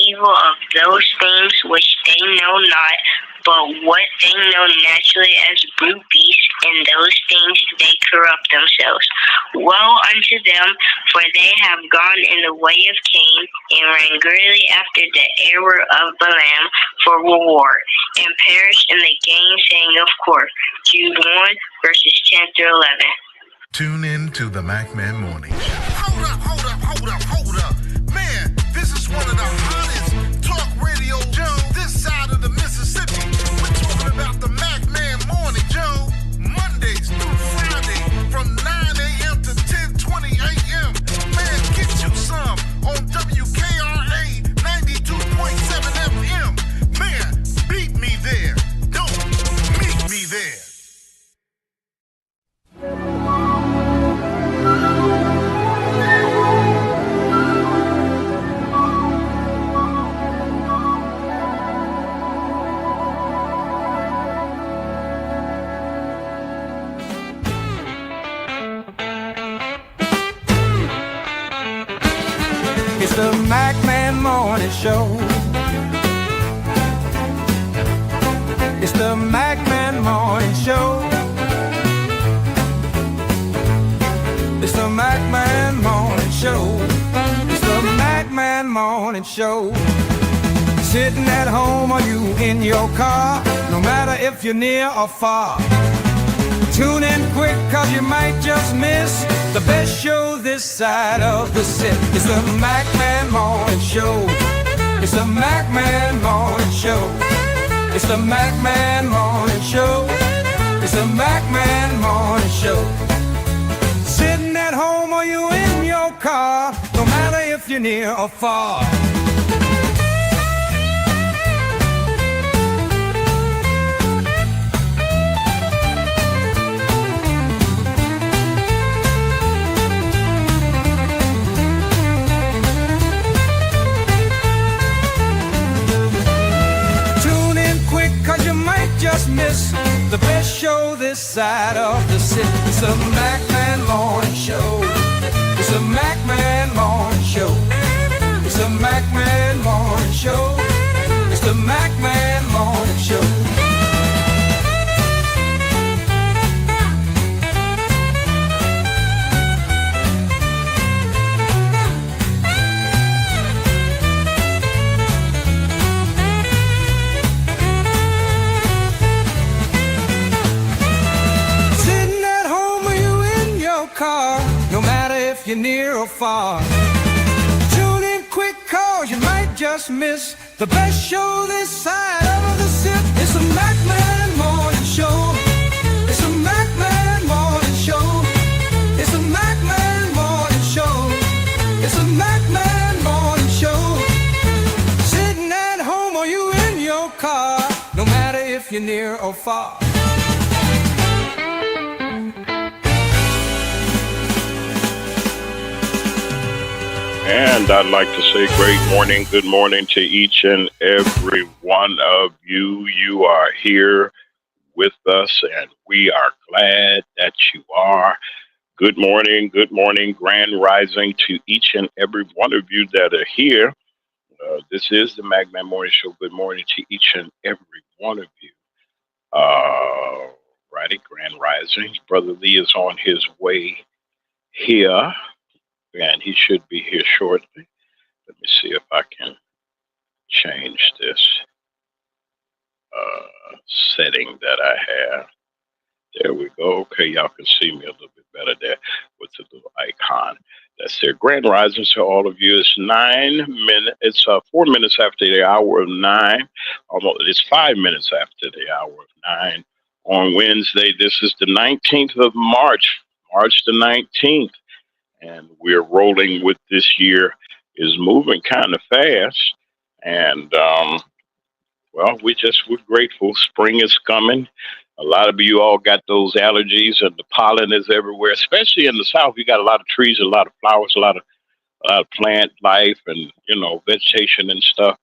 evil of those things which they know not, but what they know naturally as brute beasts, in those things they corrupt themselves. Woe unto them, for they have gone in the way of Cain, and ran greedily after the error of Balaam for reward, and perished in the gainsaying of Kor. Jude 1, verses 10 through 11. Tune in to the MacMan Morning Show. Hold up. Man, this is one of the hottest talk radio shows this side of the Mississippi. We're talking about the MacMan Morning Show, Mondays through Friday from 9 a.m. to 10:20 a.m. Man, get you some on WKRA 92.7 FM. Man, beat me there. Don't meet me there. It's the MacMan Morning Show. It's the MacMan Morning Show. It's the MacMan Morning Show. It's the MacMan Morning Show. Sitting at home or you in your car, no matter if you're near or far. Tune in quick, cause you might just miss the best show this side of the city. It's the MacMan Morning Show. It's the MacMan Morning Show. It's the MacMan Morning Show. It's the MacMan Morning Show. Sitting at home or you in your car, no matter if you're near or far. Just miss the best show this side of the city. It's the MacMan Morning Show. It's the MacMan Morning Show. It's the MacMan Morning Show. It's the MacMan Morning Show. Car, no matter if you're near or far. Tune in quick, cause you might just miss the best show this side of the city. It's the MacMan Morning Show. It's the MacMan Morning Show. It's the MacMan Morning Show. It's the MacMan Morning Show. Sitting at home or you in your car, no matter if you're near or far. And I'd like to say good morning to each and every one of you. You are here with us, and we are glad that you are. Good morning, grand rising to each and every one of you that are here. This is the MacMan Morning Show. Good morning to each and every one of you. Righty, grand rising. Brother Lee is on his way here. And he should be here shortly. Let me see if I can change this setting that I have. There we go. Okay, y'all can see me a little bit better there with the little icon. That's there. Grand rising to all of you. It's 9 minutes. It's 4 minutes after the hour of 9. Almost. It's 5 minutes after the hour of 9 on Wednesday. This is the 19th of March the 19th. And we're rolling with this year is moving kind of fast. And, well, we're grateful. Spring is coming. A lot of you all got those allergies and the pollen is everywhere, especially in the South. You got a lot of trees, a lot of flowers, a lot of plant life and, vegetation and stuff.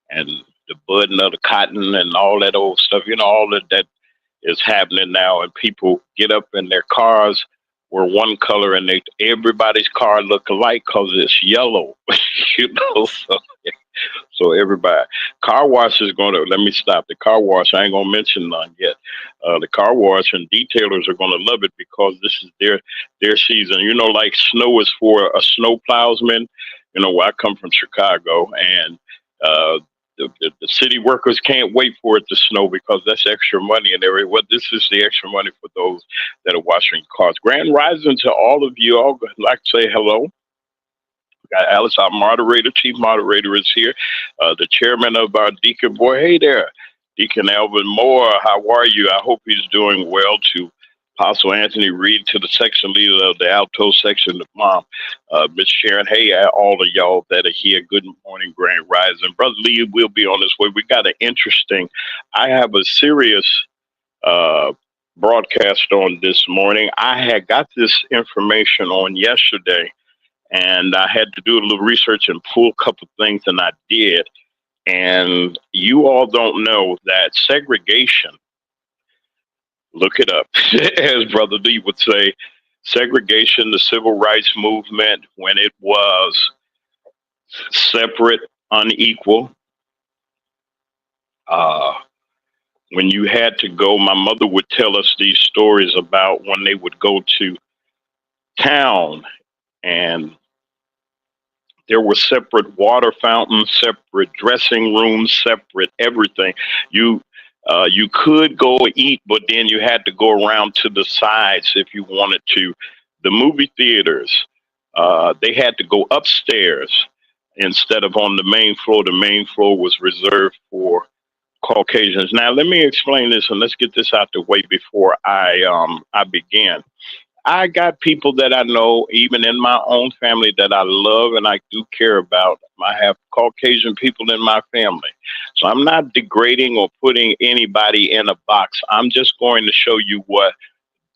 And the budding of the cotton and all that old stuff, all of that is happening now. And people get up in their cars were one color and everybody's car look alike because it's yellow, so So everybody, car wash is going to, let me stop. The car wash, I ain't going to mention none yet. The car wash and detailers are going to love it because this is their season. You know, like snow is for a snow plowsman. You know, I come from Chicago, and uh, the city workers can't wait for it to snow because that's extra money and everything. Well, this is the extra money for those that are washing cars. Grand rising to all of you. All like to say hello. Got Alice, our moderator, chief moderator, is here. The chairman of our Deacon Boy. Hey there, Deacon Alvin Moore. How are you? I hope he's doing well. To Apostle Anthony Reed, to the section leader of the Alto section of Mom, Miss Sharon. Hey, all of y'all that are here. Good morning, Grand Rising. Brother Lee will be on his way. We got an interesting. I have a serious uh, broadcast on this morning. I had got this information on yesterday, and I had to do a little research and pull a couple things, and I did. And you all don't know that segregation, look it up, as Brother Lee would say, segregation, the civil rights movement, when it was separate, unequal, uh, when you had to go, my mother would tell us these stories about when they would go to town, and there were separate water fountains, separate dressing rooms, separate everything. You could go eat, but then you had to go around to the sides if you wanted to. The movie theaters, they had to go upstairs instead of on the main floor. The main floor was reserved for Caucasians. Now, let me explain this, and let's get this out the way before I begin. I got people that I know, even in my own family, that I love and I do care about. I have Caucasian people in my family. So I'm not degrading or putting anybody in a box. I'm just going to show you what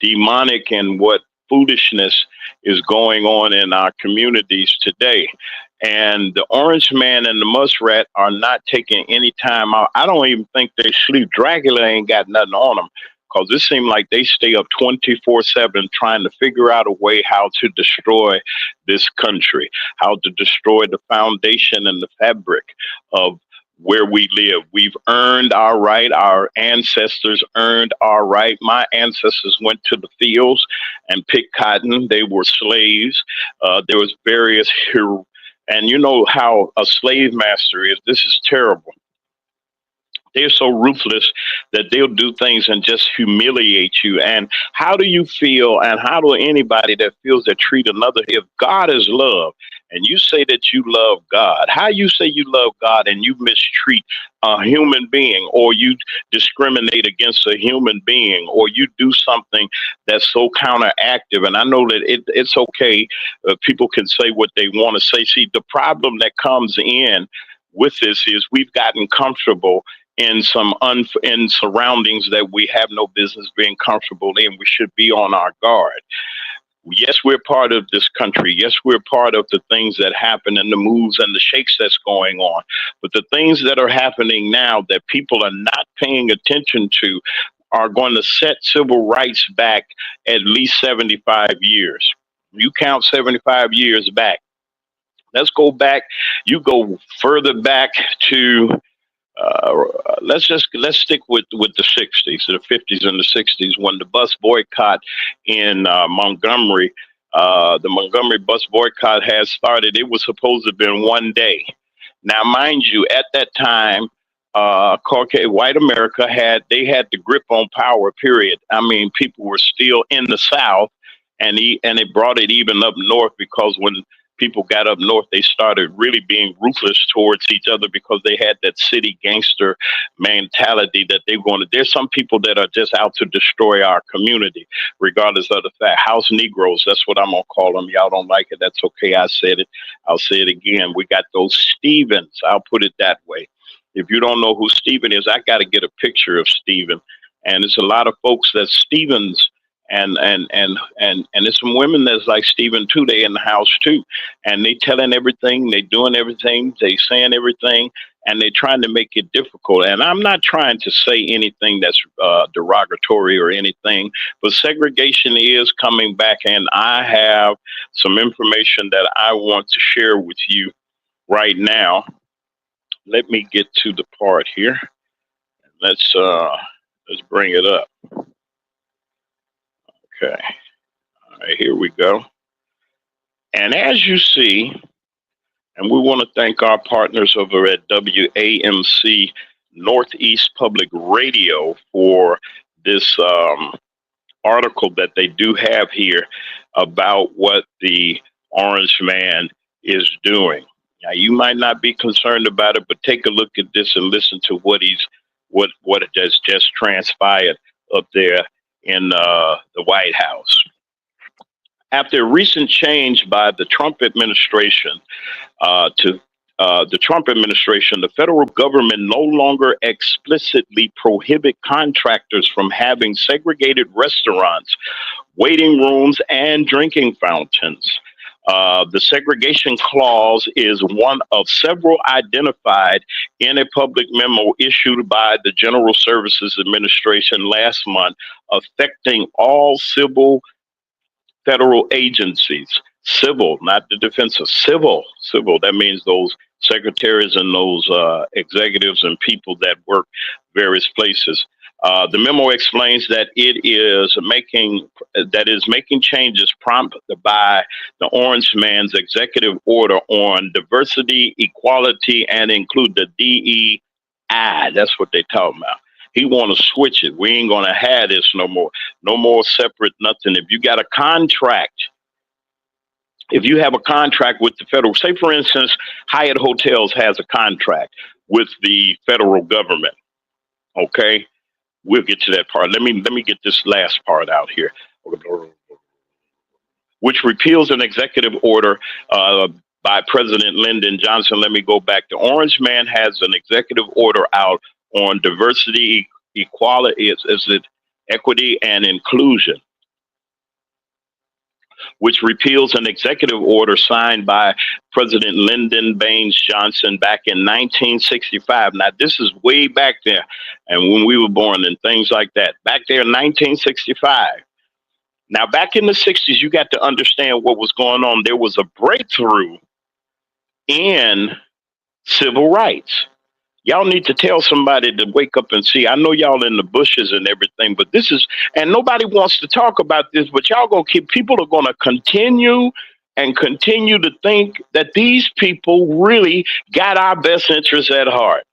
demonic and what foolishness is going on in our communities today. And the orange man and the muskrat are not taking any time out. I don't even think they sleep. Dracula ain't got nothing on them because it seems like they stay up 24/7 trying to figure out a way how to destroy this country, how to destroy the foundation and the fabric of where we live. We've earned our right. Our ancestors earned our right. My ancestors went to the fields and picked cotton. They were slaves. There was various, and you know how a slave master is. This is terrible. They're so ruthless that they'll do things and just humiliate you. And how do you feel, and how do anybody that feels that treat another, if God is love and you say that you love God, how you say you love God and you mistreat a human being, or you discriminate against a human being, or you do something that's so counteractive? And I know that it's okay. People can say what they want to say. See, the problem that comes in with this is we've gotten comfortable in in surroundings that we have no business being comfortable in. We should be on our guard. Yes, we're part of this country. Yes, we're part of the things that happen and the moves and the shakes that's going on. But the things that are happening now that people are not paying attention to are going to set civil rights back at least 75 years. You count 75 years back. Let's go back. You go further back to let's stick with the 60s, the 50s and the 60s, when the bus boycott in Montgomery, the Montgomery bus boycott has started. It was supposed to have been one day. Now, mind you, at that time, Caucasian white America had the grip on power. Period. I mean, people were still in the South, and it brought it even up north, because when people got up north, they started really being ruthless towards each other because they had that city gangster mentality that they wanted. There's some people that are just out to destroy our community, regardless of the fact. House Negroes, that's what I'm going to call them. Y'all don't like it. That's okay. I said it. I'll say it again. We got those Stevens. I'll put it that way. If you don't know who Steven is, I got to get a picture of Steven. And it's a lot of folks that Stevens, and there's some women that's like Stephen too. They in the house too, and they telling everything, they doing everything, they saying everything, and they trying to make it difficult. And I'm not trying to say anything that's derogatory or anything, but segregation is coming back, and I have some information that I want to share with you right now. let me get to the part here. Let's bring it up. Okay. All right, here we go. And as you see, and we want to thank our partners over at WAMC Northeast Public Radio for this article that they do have here about what the Orange Man is doing. Now, you might not be concerned about it, but take a look at this and listen to what has just transpired up there in the White House. After a recent change by the Trump administration the federal government no longer explicitly prohibit contractors from having segregated restaurants, waiting rooms, and drinking fountains. The segregation clause is one of several identified in a public memo issued by the General Services Administration last month, affecting all civil federal agencies. Civil, not the defensive, civil. That means those secretaries and those executives and people that work various places. The memo explains that it is making changes prompted by the Orange Man's executive order on diversity, equality, and include the DEI. That's what they talking about. He want to switch it. We ain't gonna have this no more. No more separate nothing. If you got a contract, if you have a contract with the federal, say for instance, Hyatt Hotels has a contract with the federal government. Okay, we'll get to that part. Let me get this last part out here, which repeals an executive order by President Lyndon Johnson. Let me go back. The Orange Man has an executive order out on diversity, equality, is it equity and inclusion, which repeals an executive order signed by President Lyndon Baines Johnson back in 1965. Now, this is way back there, and when we were born and things like that. Back there in 1965. Now, back in the 60s, you got to understand what was going on. There was a breakthrough in civil rights. Y'all need to tell somebody to wake up and see. I know y'all in the bushes and everything, but this is, and nobody wants to talk about this, but y'all gonna keep, people are gonna continue to think that these people really got our best interests at heart.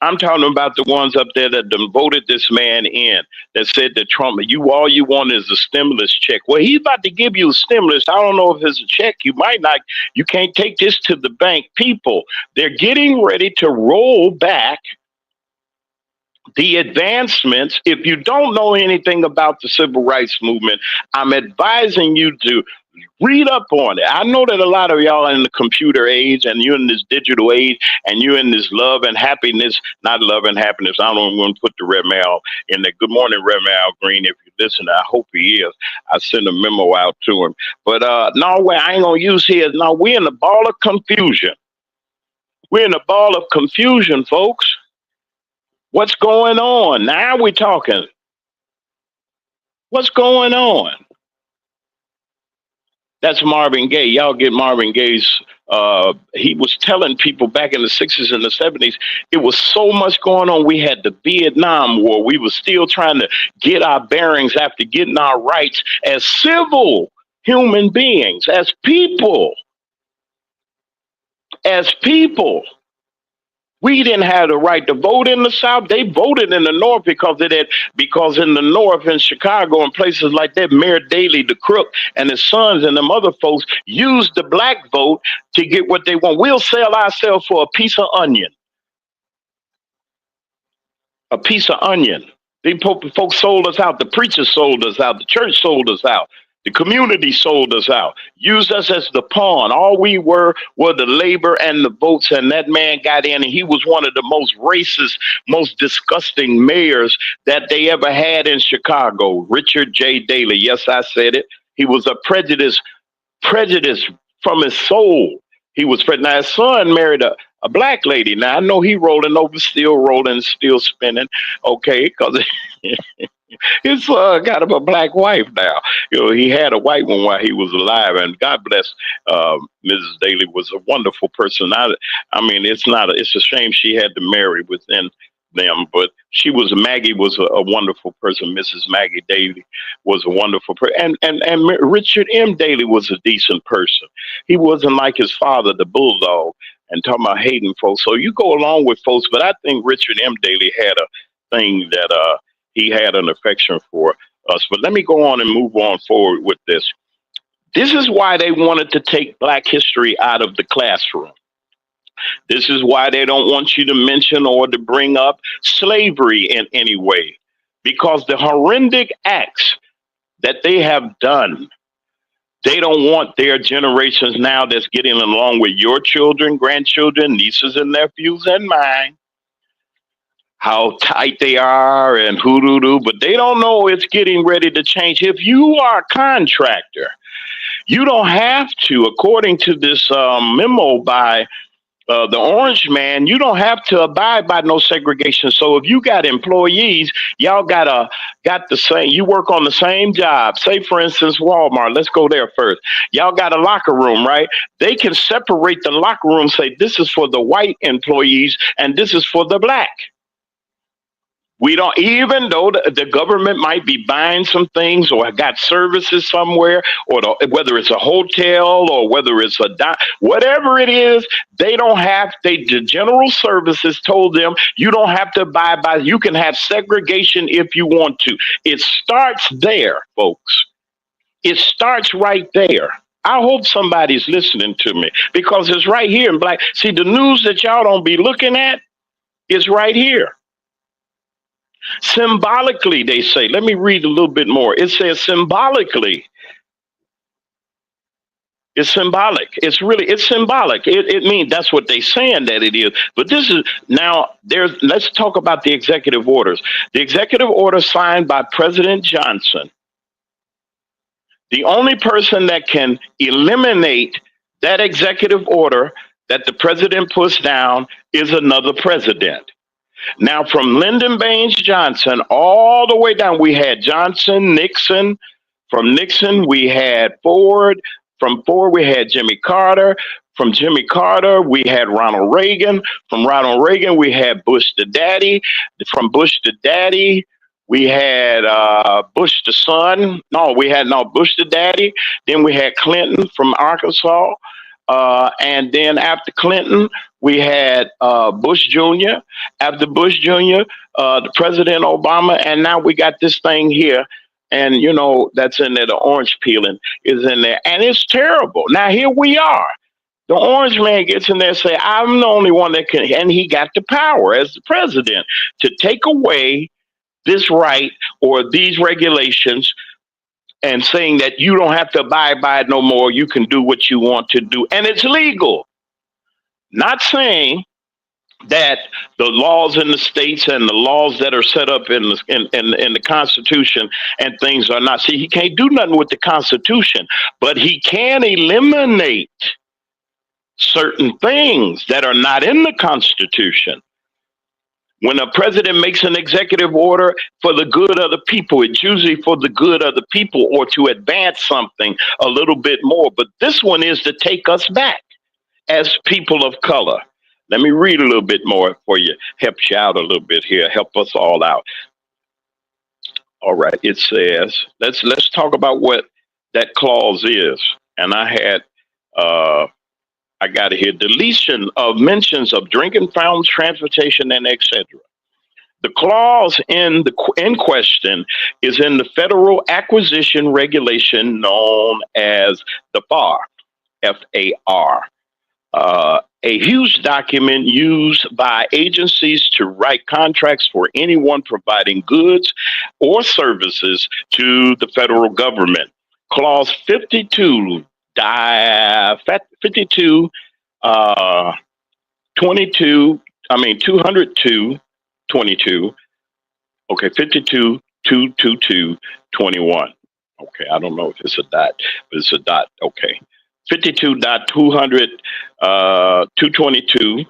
I'm talking about the ones up there that voted this man in, that said that Trump, all you want is a stimulus check. Well, he's about to give you a stimulus. I don't know if it's a check. You might not, you can't take this to the bank. People, they're getting ready to roll back the advancements. If you don't know anything about the civil rights movement, I'm advising you to read up on it. I know that a lot of y'all are in the computer age and you're in this digital age and you're in this love and happiness, not love and happiness. I don't want to put the Red Mal in there. Good morning, Red Mal Green. If you listen, I hope he is. I send a memo out to him. But no way, I ain't going to use his. No, we're in a ball of confusion. We're in a ball of confusion, folks. What's going on? Now we're talking. What's going on? That's Marvin Gaye. Y'all get Marvin Gaye's, he was telling people back in the 60s and the 70s, it was so much going on. We had the Vietnam War. We were still trying to get our bearings after getting our rights as civil human beings, as people. As people. We didn't have the right to vote in the South. They voted in the North because in the North, in Chicago and places like that, Mayor Daley, the crook, and his sons and them other folks used the black vote to get what they want. We'll sell ourselves for a piece of onion. A piece of onion. These folks sold us out. The preachers sold us out. The church sold us out. The community sold us out, used us as the pawn. All we were the labor and the votes, and that man got in, and he was one of the most racist, most disgusting mayors that they ever had in Chicago, Richard J. Daley. Yes, I said it. He was a prejudice from his soul. He was, now his son married a black lady. Now, I know he rolling over, still rolling, still spinning, okay, because His son got him a black wife now. He had a white one while he was alive, and God bless Mrs. Daly was a wonderful person. I mean, it's a shame she had to marry within them, but Maggie was a wonderful person. Mrs. Maggie Daly was a wonderful person, and Richard M. Daly was a decent person. He wasn't like his father, the bulldog, and talking about hating folks. So you go along with folks, but I think Richard M. Daly had a thing that he had an affection for us. But let me go on and move on forward with this. This is why they wanted to take Black history out of the classroom. This is why they don't want you to mention or to bring up slavery in any way, because the horrific acts that they have done, they don't want their generations now that's getting along with your children, grandchildren, nieces and nephews and mine, how tight they are and hoodoo, but they don't know it's getting ready to change. If you are a contractor, you don't have to, according to this memo by the orange man, you don't have to abide by no segregation. So if you got employees, y'all got the same, you work on the same job. Say, for instance, Walmart, let's go there first. Y'all got a locker room, right? They can separate the locker room, say this is for the white employees and this is for the black. We don't, even though the government might be buying some things or got services somewhere, or whether it's a hotel or whether it's whatever it is, they don't have, the general services told them, you don't have to abide by, you can have segregation if you want to. It starts there, folks. It starts right there. I hope somebody's listening to me, because it's right here in Black. See, the news that y'all don't be looking at is right here. Symbolically, they say, let me read a little bit more. It says symbolically. It's symbolic. It's symbolic. It means that's what they're saying that it is. But this is now let's talk about the executive orders. The executive order signed by President Johnson. The only person that can eliminate that executive order that the president puts down is another president. Now, from Lyndon Baines Johnson all the way down, we had Johnson, Nixon. From Nixon, we had Ford. From Ford, we had Jimmy Carter. From Jimmy Carter, we had Ronald Reagan. From Ronald Reagan, we had Bush the daddy. From Bush the daddy, we had Bush the son. Bush the daddy. Then we had Clinton from Arkansas. And then after Clinton, we had Bush Jr. After Bush Jr., the President Obama, and now we got this thing here. And, that's in there. The orange peeling is in there. And it's terrible. Now, here we are. The orange man gets in there and say, I'm the only one that can. And he got the power as the president to take away this right or these regulations and saying that you don't have to abide by it no more. You can do what you want to do. And it's legal. Not saying that the laws in the states and the laws that are set up in the Constitution and things are not. See, he can't do nothing with the Constitution, but he can eliminate certain things that are not in the Constitution. When a president makes an executive order for the good of the people, it's usually for the good of the people or to advance something a little bit more. But this one is to take us back as people of color. Let me read a little bit more for you, help you out a little bit here, help us all out. All right, it says, let's talk about what that clause is. And I got it here, deletion of mentions of drinking fountains, transportation, and etc. The clause in question is in the Federal Acquisition Regulation known as the FAR, F-A-R. A huge document used by agencies to write contracts for anyone providing goods or services to the federal government. Clause 202, 22, okay, 52, 222, 21. Okay, I don't know if it's a dot, but it's a dot, okay. 52.222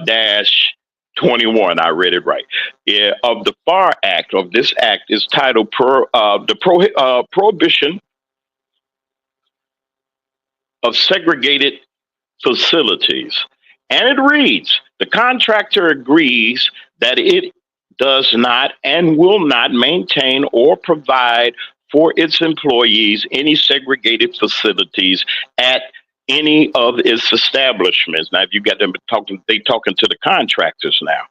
dash 21. I read it right. Yeah, of the FAR Act, of this act, is titled Prohibition of Segregated Facilities. And it reads, the contractor agrees that it does not and will not maintain or provide for its employees any segregated facilities at any of its establishments. Now, if you got them talking, they talking to the contractors now.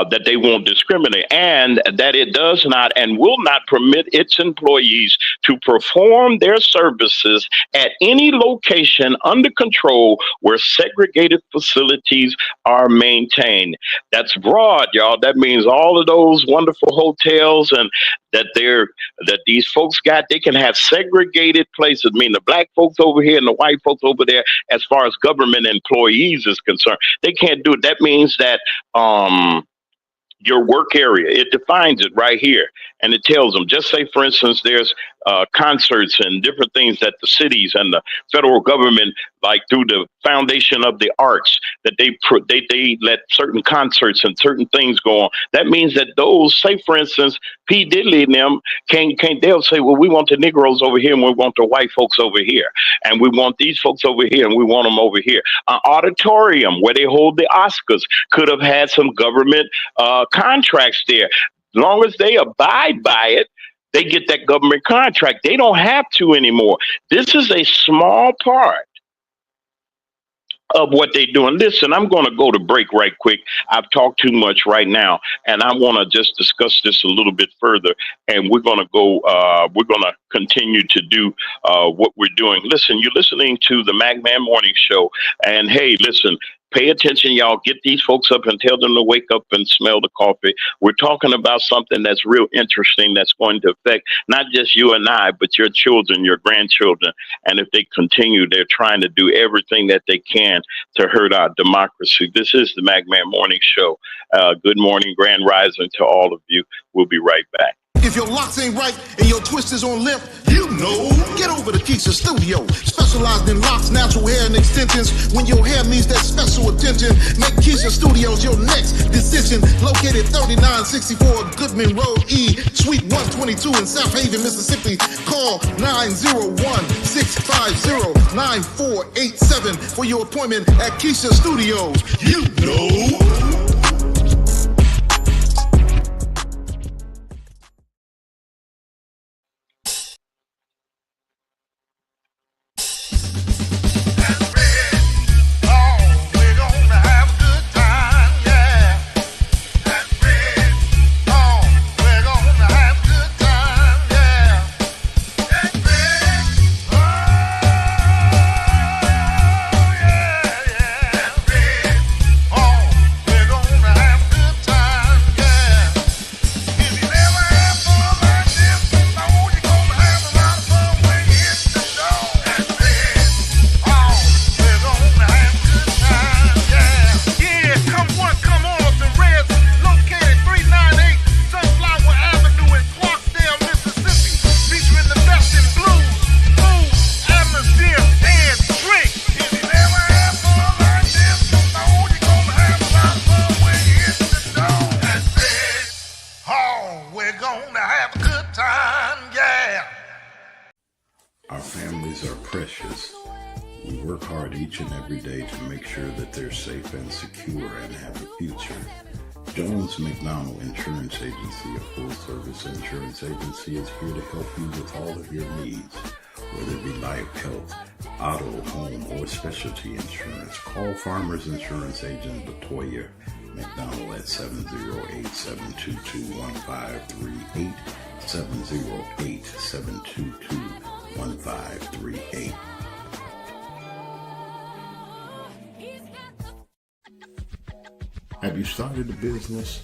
That they won't discriminate, and that it does not and will not permit its employees to perform their services at any location under control where segregated facilities are maintained. That's broad, y'all. That means all of those wonderful hotels and that these folks got, they can have segregated places. I mean, the black folks over here and the white folks over there, as far as government employees is concerned, they can't do it. That means that your work area, it defines it right here, and it tells them, just say for instance there's concerts and different things that the cities and the federal government, like through the foundation of the arts, that they let certain concerts and certain things go on. That means that those, say for instance P. Diddy and them can't they'll say, well, we want the Negroes over here and we want the white folks over here, and we want these folks over here and we want them over here. An auditorium where they hold the Oscars could have had some government contracts there. As long as they abide by it, they get that government contract. They don't have to anymore. This is a small part of what they're doing. Listen, I'm going to go to break right quick. I've talked too much right now, and I want to just discuss this a little bit further. And we're going to go. We're going to continue to do what we're doing. Listen, you're listening to the MacMan Morning Show, and hey, listen. Pay attention, y'all. Get these folks up and tell them to wake up and smell the coffee. We're talking about something that's real interesting that's going to affect not just you and I, but your children, your grandchildren. And if they continue, they're trying to do everything that they can to hurt our democracy. This is the MacMan Morning Show. Good morning, Grand Rising to all of you. We'll be right back. If your locks ain't right and your twist is on limp, you know. Get over to Keisha Studio. Specialized in locks, natural hair, and extensions. When your hair needs that special attention, make Keisha Studios your next decision. Located 3964 Goodman Road E, Suite 122 in South Haven, Mississippi. Call 901-650-9487 for your appointment at Keisha Studios. You know. Our families are precious. We work hard each and every day to make sure that they're safe and secure and have a future. Jones McDonald Insurance Agency, a full-service insurance agency, is here to help you with all of your needs, whether it be life, health, auto, home, or specialty insurance. Call Farmers Insurance Agent Latoya McDonald at 708-722-1538, 708-722-1538. Have you started a business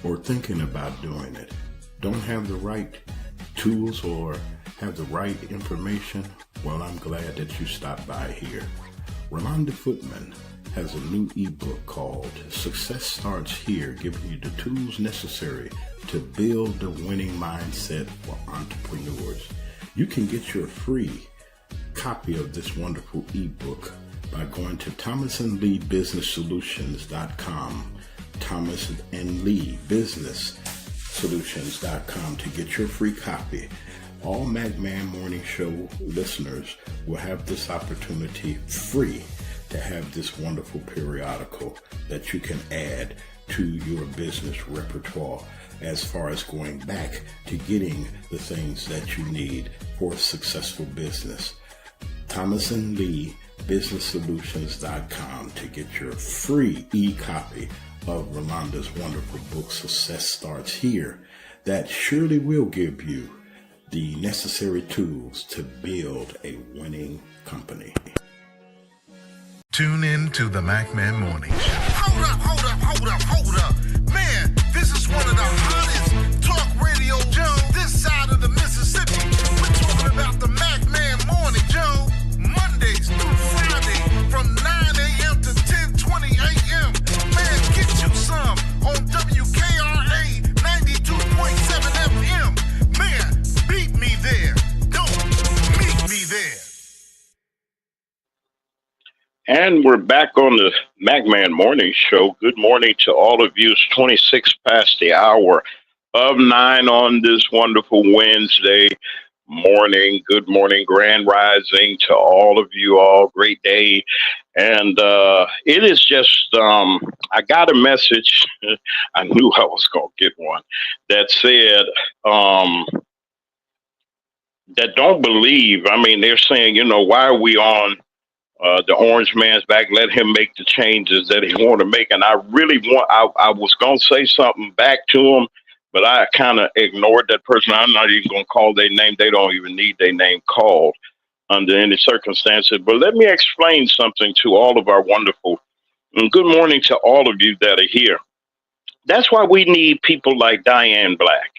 or thinking about doing it? Don't have the right tools or have the right information? Well, I'm glad that you stopped by here. Rolanda Footman has a new ebook called Success Starts Here, giving you the tools necessary to build the winning mindset for entrepreneurs. You can get your free copy of this wonderful ebook by going to thomasandleebusinesssolutions.com. Thomas and Lee Business Solutions.com to get your free copy. All MacMan Morning Show listeners will have this opportunity free to have this wonderful periodical that you can add to your business repertoire as far as going back to getting the things that you need for a successful business. Thomas and Lee BusinessSolutions.com to get your free e-copy of Rolanda's wonderful book, Success Starts Here, that surely will give you the necessary tools to build a winning company. Tune in to the MacMan Morning Show. Hold up. Man, this is one of the hottest talk radio shows this side of the Mississippi. We're talking about the MacMan Morning Show, Mondays through Friday from 9 a.m. to 10:20 a.m. Man, get you some on WKRA 92.7 FM. Man, beat me there. Don't meet me there. And we're back on the MacMan Morning Show. Good morning to all of you. It's 26 past the hour of 9 on this wonderful Wednesday morning. Good morning, Grand Rising to all of you all. Great day. And it is just, I got a message. I knew I was going to get one that said, that don't believe. I mean, they're saying, why are we on the orange man's back? Let him make the changes that he want to make. And I really I was going to say something back to him, but I kind of ignored that person. I'm not even going to call their name. They don't even need their name called under any circumstances. But let me explain something to all of our wonderful, and good morning to all of you that are here. That's why we need people like Diane Black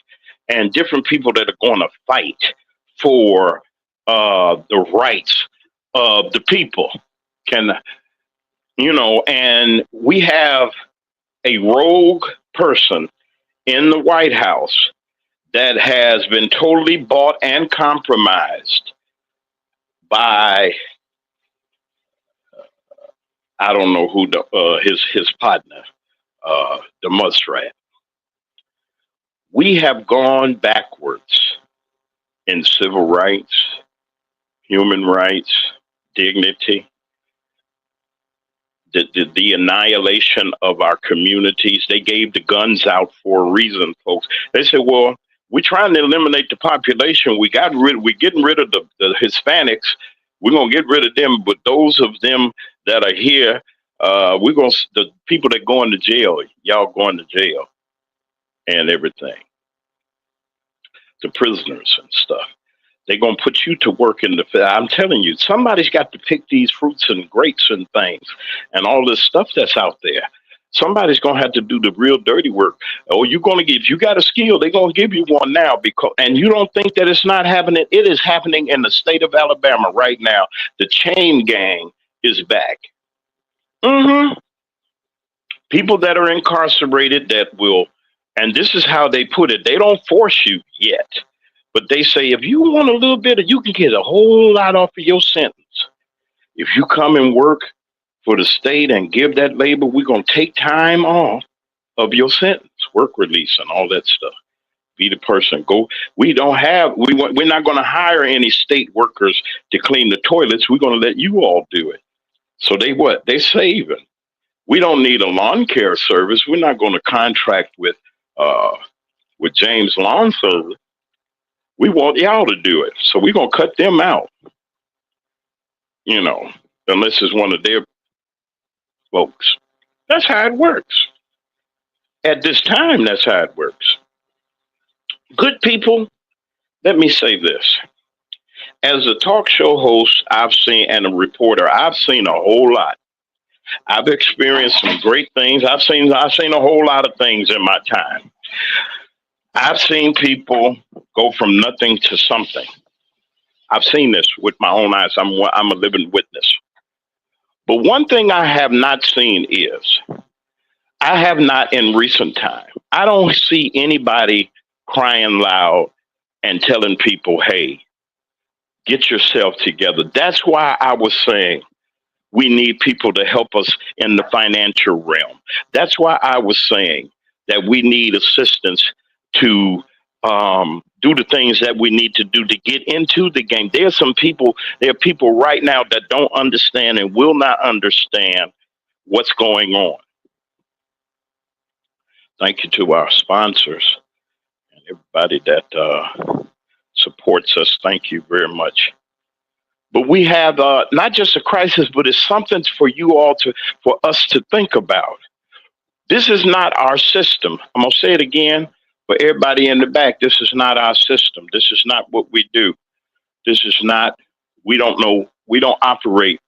and different people that are going to fight for the rights of the people. And we have a rogue person in the White House that has been totally bought and compromised by I don't know who his partner, the muskrat. We have gone backwards in civil rights, human rights, dignity, the annihilation of our communities. They gave the guns out for a reason, folks. They said, well, we're trying to eliminate the population. We're getting rid of the Hispanics. We're going to get rid of them. But those of them that are here, the people that go into jail, y'all going to jail and everything. The prisoners and stuff. They're going to put you to work in the. I'm telling you, somebody's got to pick these fruits and grapes and things and all this stuff that's out there. Somebody's going to have to do the real dirty work. Oh, if you got a skill, they're going to give you one now and you don't think that it's not happening. It is happening in the state of Alabama right now. The chain gang is back. People that are incarcerated that will, and this is how they put it. They don't force you yet. But they say, if you want a little bit, you can get a whole lot off of your sentence. If you come and work for the state and give that labor, we're going to take time off of your sentence, work release and all that stuff. Be the person. We're not going to hire any state workers to clean the toilets. We're going to let you all do it. So they're saving. We don't need a lawn care service. We're not going to contract with James Lawn Service. We want y'all to do it. So we're going to cut them out, unless it's one of their folks. That's how it works. At this time, that's how it works. Good people, let me say this. As a talk show host, and a reporter, I've seen a whole lot. I've experienced some great things. I've seen a whole lot of things in my time. I've seen people go from nothing to something. I've seen this with my own eyes. I'm a living witness. But one thing I have not seen is, I have not in recent time, I don't see anybody crying loud and telling people, hey, get yourself together. That's why I was saying we need people to help us in the financial realm. That's why I was saying that we need assistance to do the things that we need to do to get into the game. There are people right now that don't understand and will not understand what's going on. Thank you to our sponsors and everybody that supports us. Thank you very much. But we have not just a crisis, but it's something for us to think about. This is not our system. I'm going to say it again for everybody in the back. This is not our system. This is not what we do. This is not, we don't know, we don't operate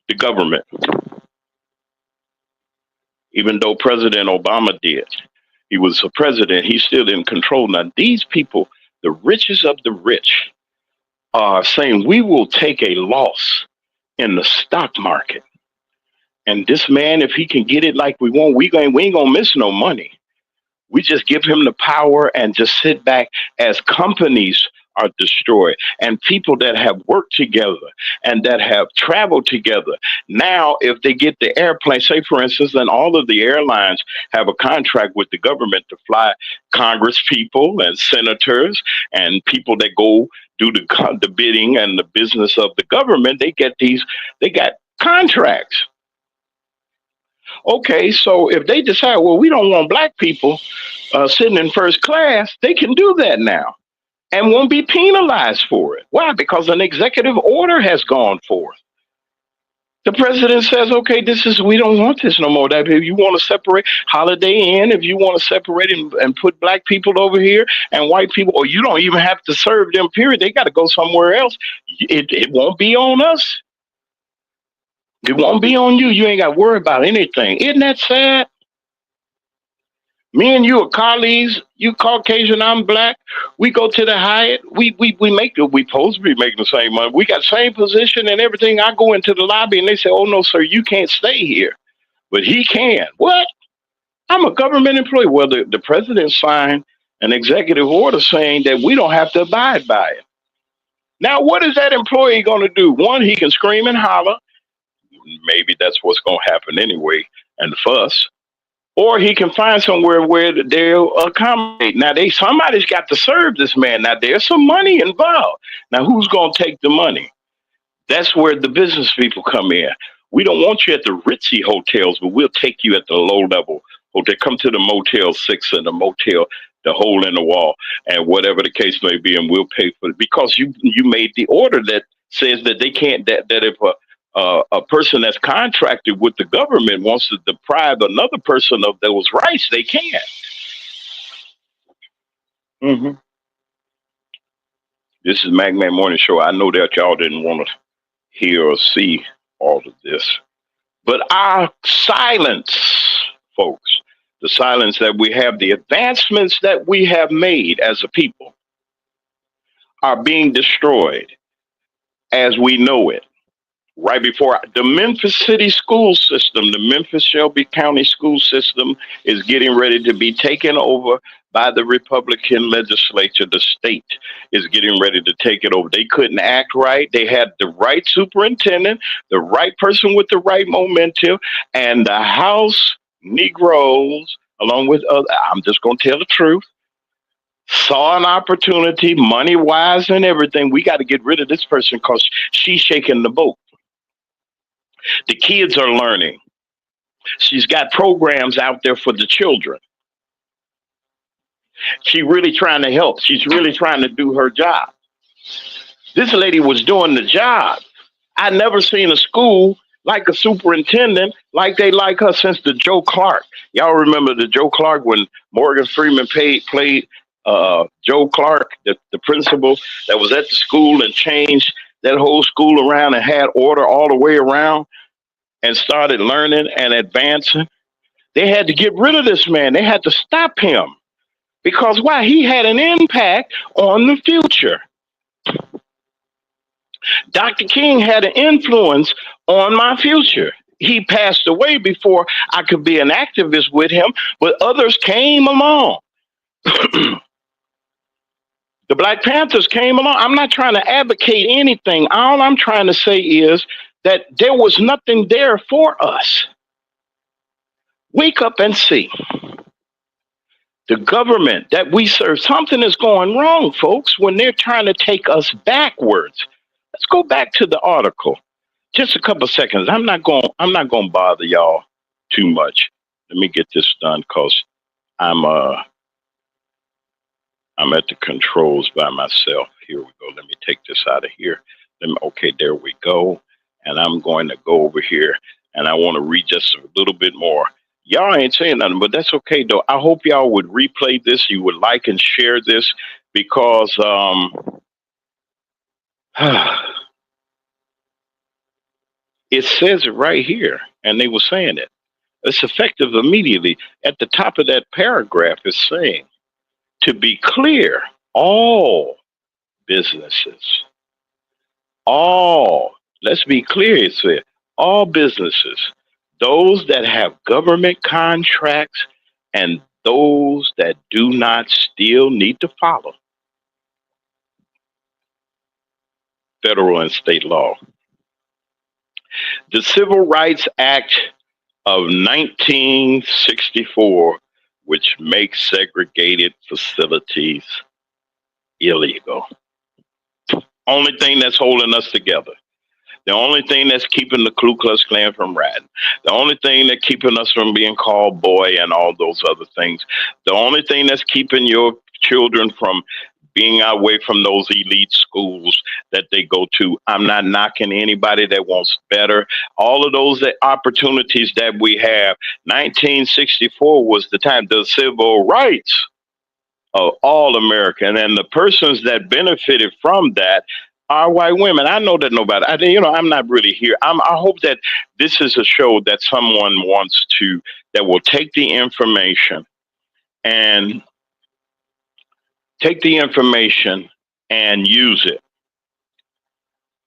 the government, even though President Obama did. He was a president. He still didn't control. Now, these people, the richest of the rich, are saying we will take a loss in the stock market. And this man, if he can get it like we want, we ain't gonna miss no money. We just give him the power and just sit back as companies are destroyed and people that have worked together and that have traveled together. Now, if they get the airplane, say for instance, then all of the airlines have a contract with the government to fly Congress people and senators and people that go do the bidding and the business of the government. They got contracts. Okay, so if they decide, well, we don't want black people sitting in first class, they can do that now and won't be penalized for it. Why? Because an executive order has gone forth. The president says, okay, we don't want this no more. That if you want to separate Holiday Inn, if you want to separate and put black people over here and white people, or you don't even have to serve them, period. They got to go somewhere else. It won't be on us. It won't be on you. You ain't got to worry about anything. Isn't that sad? Me and you are colleagues. You Caucasian, I'm black. We go to the Hyatt. We supposed to be making the same money. We got the same position and everything. I go into the lobby and they say, "Oh no, sir, you can't stay here." But he can. What? I'm a government employee. Well, the president signed an executive order saying that we don't have to abide by it. Now, what is that employee going to do? One, he can scream and holler. Maybe that's what's going to happen anyway, and fuss. Or he can find somewhere where they'll accommodate. Now, somebody's got to serve this man. Now, there's some money involved. Now, who's going to take the money? That's where the business people come in. We don't want you at the ritzy hotels, but we'll take you at the low-level hotel. Come to the Motel 6 and the motel, the hole in the wall, and whatever the case may be, and we'll pay for it. Because you made the order that says that they can't, that if a person that's contracted with the government wants to deprive another person of those rights, they can. Mm-hmm. This is MacMan Morning Show. I know that y'all didn't want to hear or see all of this, but our silence, folks, the silence that we have, the advancements that we have made as a people are being destroyed as we know it. Right before the Memphis City school system, the Memphis Shelby County school system is getting ready to be taken over by the Republican legislature. The state is getting ready to take it over. They couldn't act right. They had the right superintendent, the right person with the right momentum, and the House Negroes, along with other, I'm just going to tell the truth, saw an opportunity, money-wise and everything. We got to get rid of this person because she's shaking the boat. The kids are learning. She's got programs out there for the children. She's really trying to help. She's really trying to do her job. This lady was doing the job. I never seen a school like a superintendent like they like her since the Joe Clark. Y'all remember the Joe Clark when Morgan Freeman played Joe Clark, the principal that was at the school and changed that whole school around and had order all the way around and started learning and advancing. They had to get rid of this man. They had to stop him because why? He had an impact on the future. Dr. King had an influence on my future. He passed away before I could be an activist with him, but others came along. The Black Panthers came along. I'm not trying to advocate anything. All I'm trying to say is that there was nothing there for us. Wake up and see. The government that we serve, something is going wrong, folks, when they're trying to take us backwards. Let's go back to the article. Just a couple seconds. I'm not going to bother y'all too much. Let me get this done because I'm at the controls by myself. Here we go. Let me take this out of here. Okay, there we go. And I'm going to go over here and I want to read just a little bit more. Y'all ain't saying nothing, but that's okay though. I hope y'all would replay this. You would like and share this because it says it right here, and they were saying it. It's effective immediately. At the top of that paragraph is saying, to be clear, all businesses, let's be clear, it said, all businesses, those that have government contracts and those that do not still need to follow federal and state law. The Civil Rights Act of 1964, which makes segregated facilities illegal. Only thing that's holding us together. The only thing that's keeping the Ku Klux Klan from riding. The only thing that's keeping us from being called boy and all those other things. The only thing that's keeping your children from being away from those elite schools that they go to. I'm not knocking anybody that wants better. All of those opportunities that we have. 1964 was the time, the civil rights of all American, and the persons that benefited from that are white women. I know that nobody, I'm not really here. I hope that this is a show that someone wants to, that will take the information and use it.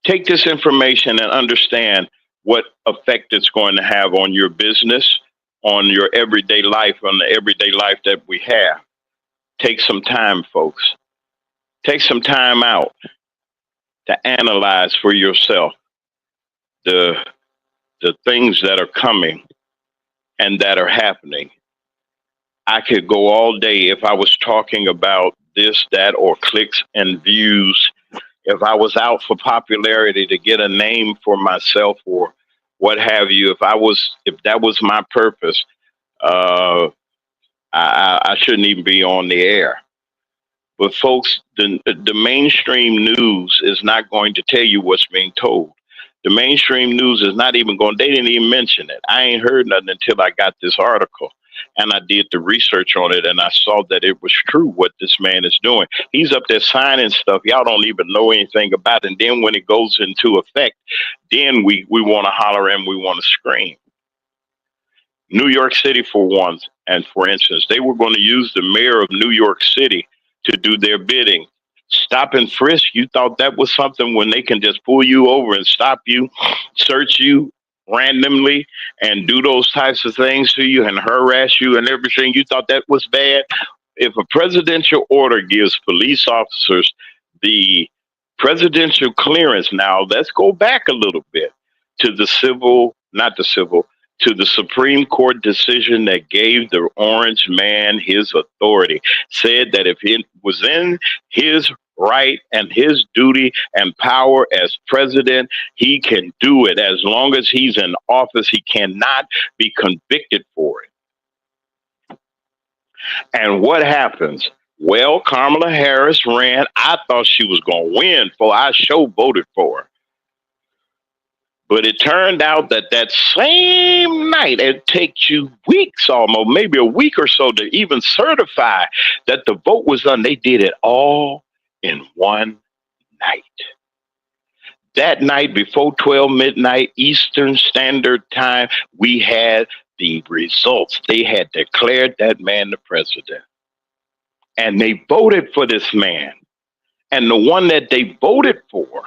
Take this information and understand what effect it's going to have on your business, on your everyday life, on the everyday life that we have. Take some time, folks. Take some time out to analyze for yourself the things that are coming and that are happening. I could go all day if I was talking about this, that, or clicks and views. If I was out for popularity to get a name for myself or what have you, if that was my purpose, I shouldn't even be on the air. But folks, the mainstream news is not going to tell you what's being told. The mainstream news is not even they didn't even mention it. I ain't heard nothing until I got this article and I did the research on it and I saw that it was true what this man is doing. He's up there signing stuff. Y'all don't even know anything about it. And then when it goes into effect, then we want to holler and we want to scream. New York City, for instance, they were going to use the mayor of New York City to do their bidding. Stop and frisk, you thought that was something when they can just pull you over and stop you, search you randomly, and do those types of things to you and harass you and everything. You thought that was bad? If a presidential order gives police officers the presidential clearance, now let's go back a little bit to the Supreme Court decision that gave the orange man his authority, said that if it was in his right and his duty and power as president, he can do it. As long as he's in office, he cannot be convicted for it. And what happens? Well, Kamala Harris ran. I thought she was going to win, I sure voted for her. But it turned out that same night, it takes you weeks, almost maybe a week or so, to even certify that the vote was done. They did it all in one night. That night before 12 midnight Eastern Standard Time, we had the results. They had declared that man the president. And they voted for this man. And the one that they voted for,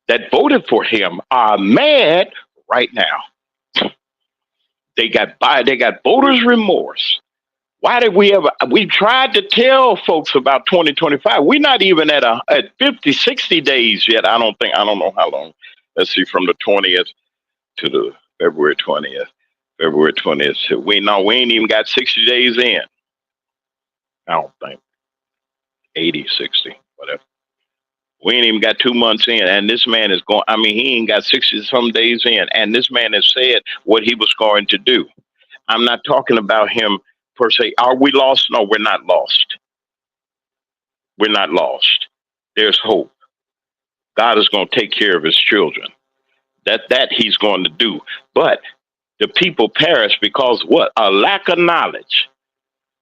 that voted for him, are mad right now. They got voters' remorse. Why did we tried to tell folks about 2025. We're not even at 50, 60 days yet. I don't know how long. Let's see, from the 20th to the February 20th. February 20th. So we ain't even got 60 days in. I don't think. 80, 60, whatever. We ain't even got 2 months in, and this man is going. I mean, he ain't got 60 some days in, and this man has said what he was going to do. I'm not talking about him per se. Are we lost? No, we're not lost. We're not lost. There's hope. God is going to take care of his children. That he's going to do. But the people perish because what? A lack of knowledge.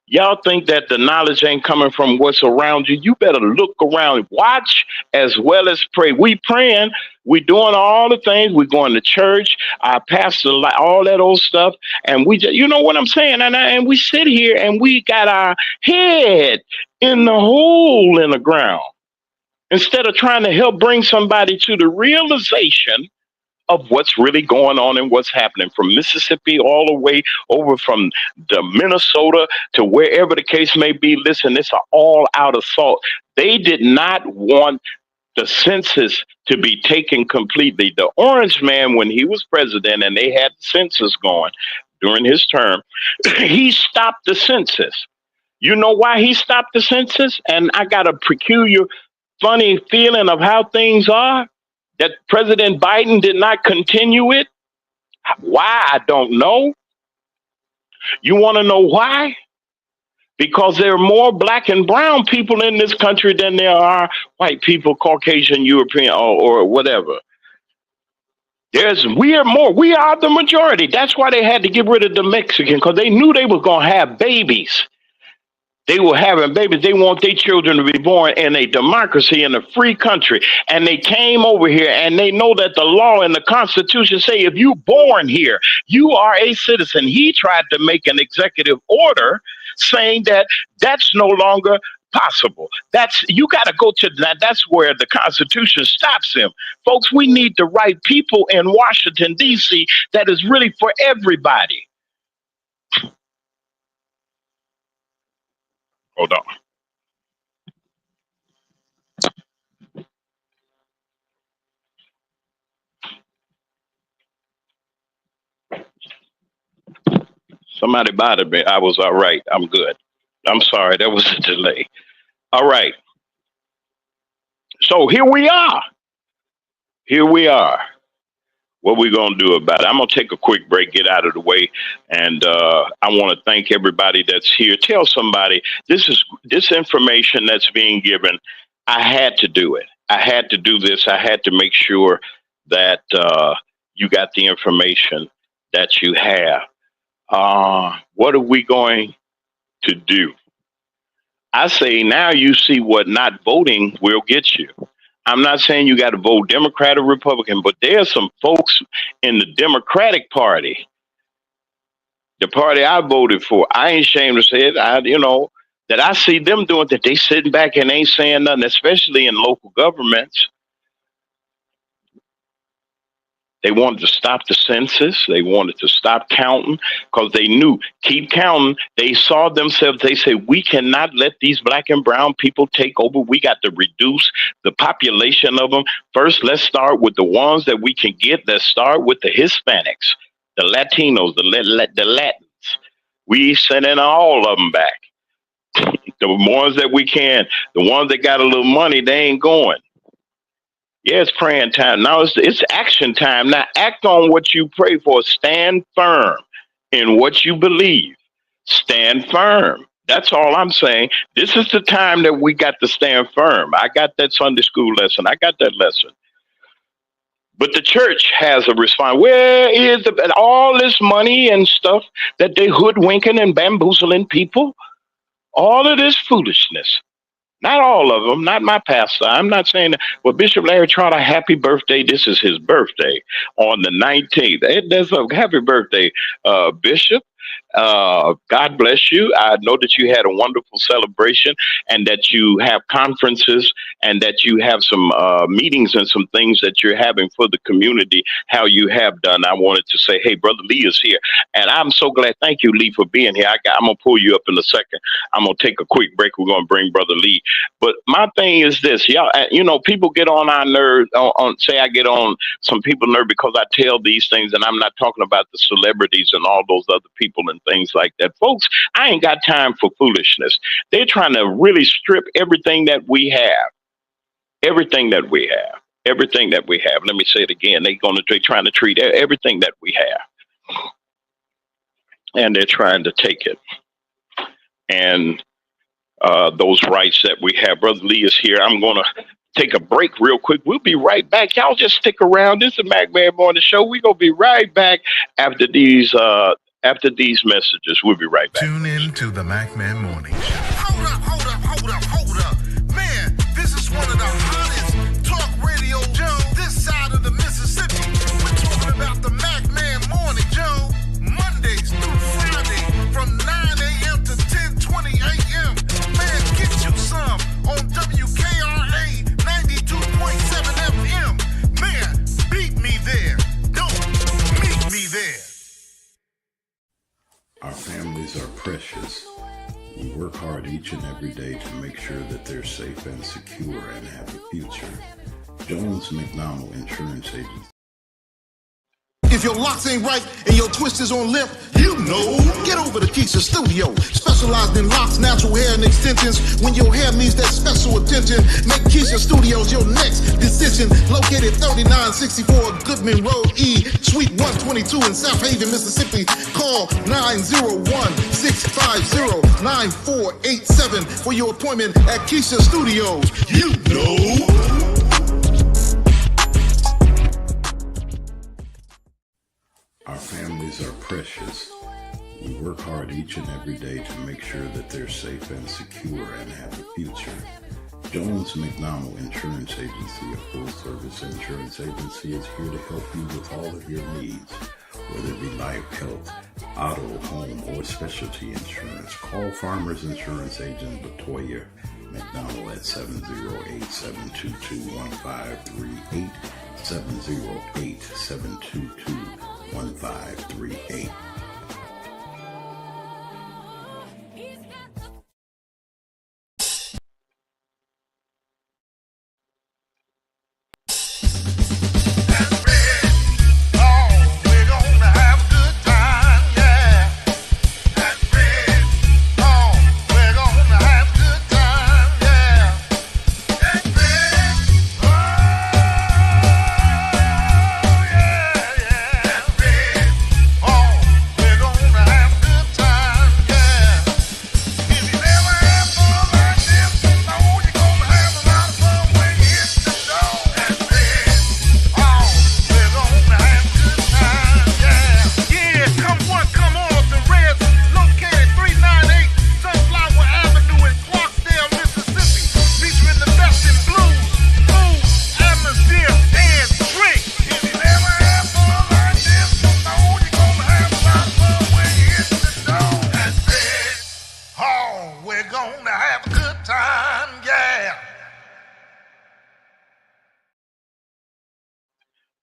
Y'all think that the knowledge ain't coming from what's around you? You better look around, watch as well as pray. We praying, we doing all the things. We going to church, our pastor, all that old stuff, and we just, you know what I'm saying? And we sit here and we got our head in the hole in the ground instead of trying to help bring somebody to the realization of what's really going on and what's happening from Mississippi all the way over from the Minnesota to wherever the case may be. Listen, it's all out assault. They did not want the census to be taken completely. The orange man, when he was president and they had the census going during his term, he stopped the census. You know why he stopped the census? And I got a peculiar, funny feeling of how things are, that President Biden did not continue it. Why? I don't know. You want to know why? Because there are more black and brown people in this country than there are white people, Caucasian, European, or whatever. We are the majority. That's why they had to get rid of the Mexican, because they knew they were going to have babies. They were having babies. They want their children to be born in a democracy, in a free country. And they came over here and they know that the law and the Constitution say if you're born here, you are a citizen. He tried to make an executive order saying that that's no longer possible. You got to go to that. That's where the Constitution stops him. Folks, we need the right people in Washington, D.C. that is really for everybody. Hold on. Somebody bothered me. I was all right. I'm good. I'm sorry. There was a delay. All right. So here we are. Here we are. What we going to do about it? I'm going to take a quick break, get out of the way. And I want to thank everybody that's here. Tell somebody this information that's being given. I had to do it. I had to do this. I had to make sure that you got the information that you have. What are we going to do? I say now you see what not voting will get you. I'm not saying you got to vote Democrat or Republican, but there's some folks in the Democratic Party, the party I voted for. I ain't ashamed to say it. That I see them doing that. They sitting back and ain't saying nothing, especially in local governments. They wanted to stop the census. They wanted to stop counting because they knew, keep counting. They saw themselves. They said, we cannot let these black and brown people take over. We got to reduce the population of them. First, let's start with the ones that we can get. Let's start with the Hispanics, the Latinos, the Latins. We sending all of them back. The ones that we can, the ones that got a little money, they ain't going. Yeah, it's praying time. Now it's action time. Now act on what you pray for. Stand firm in what you believe. Stand firm. That's all I'm saying. This is the time that we got to stand firm. I got that Sunday school lesson. I got that lesson. But the church has a response. Where is all this money and stuff that they hoodwinking and bamboozling people? All of this foolishness. Not all of them, not my pastor. I'm not saying that. Well, Bishop Larry Trotter, happy birthday. This is his birthday on the 19th. That's a happy birthday, Bishop. God bless you. I know that you had a wonderful celebration and that you have conferences and that you have some meetings and some things that you're having for the community, how you have done. I wanted to say, hey, Brother Lee is here. And I'm so glad. Thank you, Lee, for being here. I'm going to pull you up in a second. I'm going to take a quick break. We're going to bring Brother Lee. But my thing is this, y'all, people get on our nerves, say I get on some people nerve because I tell these things, and I'm not talking about the celebrities and all those other people and things like that. Folks, I ain't got time for foolishness. They're trying to really strip everything that we have, everything that we have, everything that we have. Let me say it again. They're trying to treat everything that we have, and they're trying to take it. And those rights that we have. Brother Lee is here. I'm going to take a break real quick. We'll be right back. Y'all just stick around. This is the Mac Man Morning Show. We're going to be right back after these messages. We'll be right back. Tune in to the Mac Man Morning Show. Hold up. Man, this is one of the hottest talk radio shows this side of the Mississippi. We're talking about the Mac Man Morning Show, Mondays through Friday from 9 a.m. to 10:20 a.m. Man, get you some on WKRA 92.7 FM. Man, beat me there. Don't meet me there. Our families are precious. We work hard each and every day to make sure that they're safe and secure and have a future. Jones McDonald Insurance Agency. If your locks ain't right and your twist is on limp, you know. Get over to Keisha Studio. Specialized in locks, natural hair, and extensions. When your hair needs that special attention, make Keisha Studios your next decision. Located 3964 Goodman Road E, Suite 122 in South Haven, Mississippi. Call 901-650-9487 for your appointment at Keisha Studios. You know. Our families are precious. We work hard each and every day to make sure that they're safe and secure and have a future. Jones McDonald Insurance Agency, a full-service insurance agency, is here to help you with all of your needs, whether it be life, health, auto, home, or specialty insurance. Call Farmers Insurance Agent Latoya McDonald at 708-722-1538, 708-722-1538.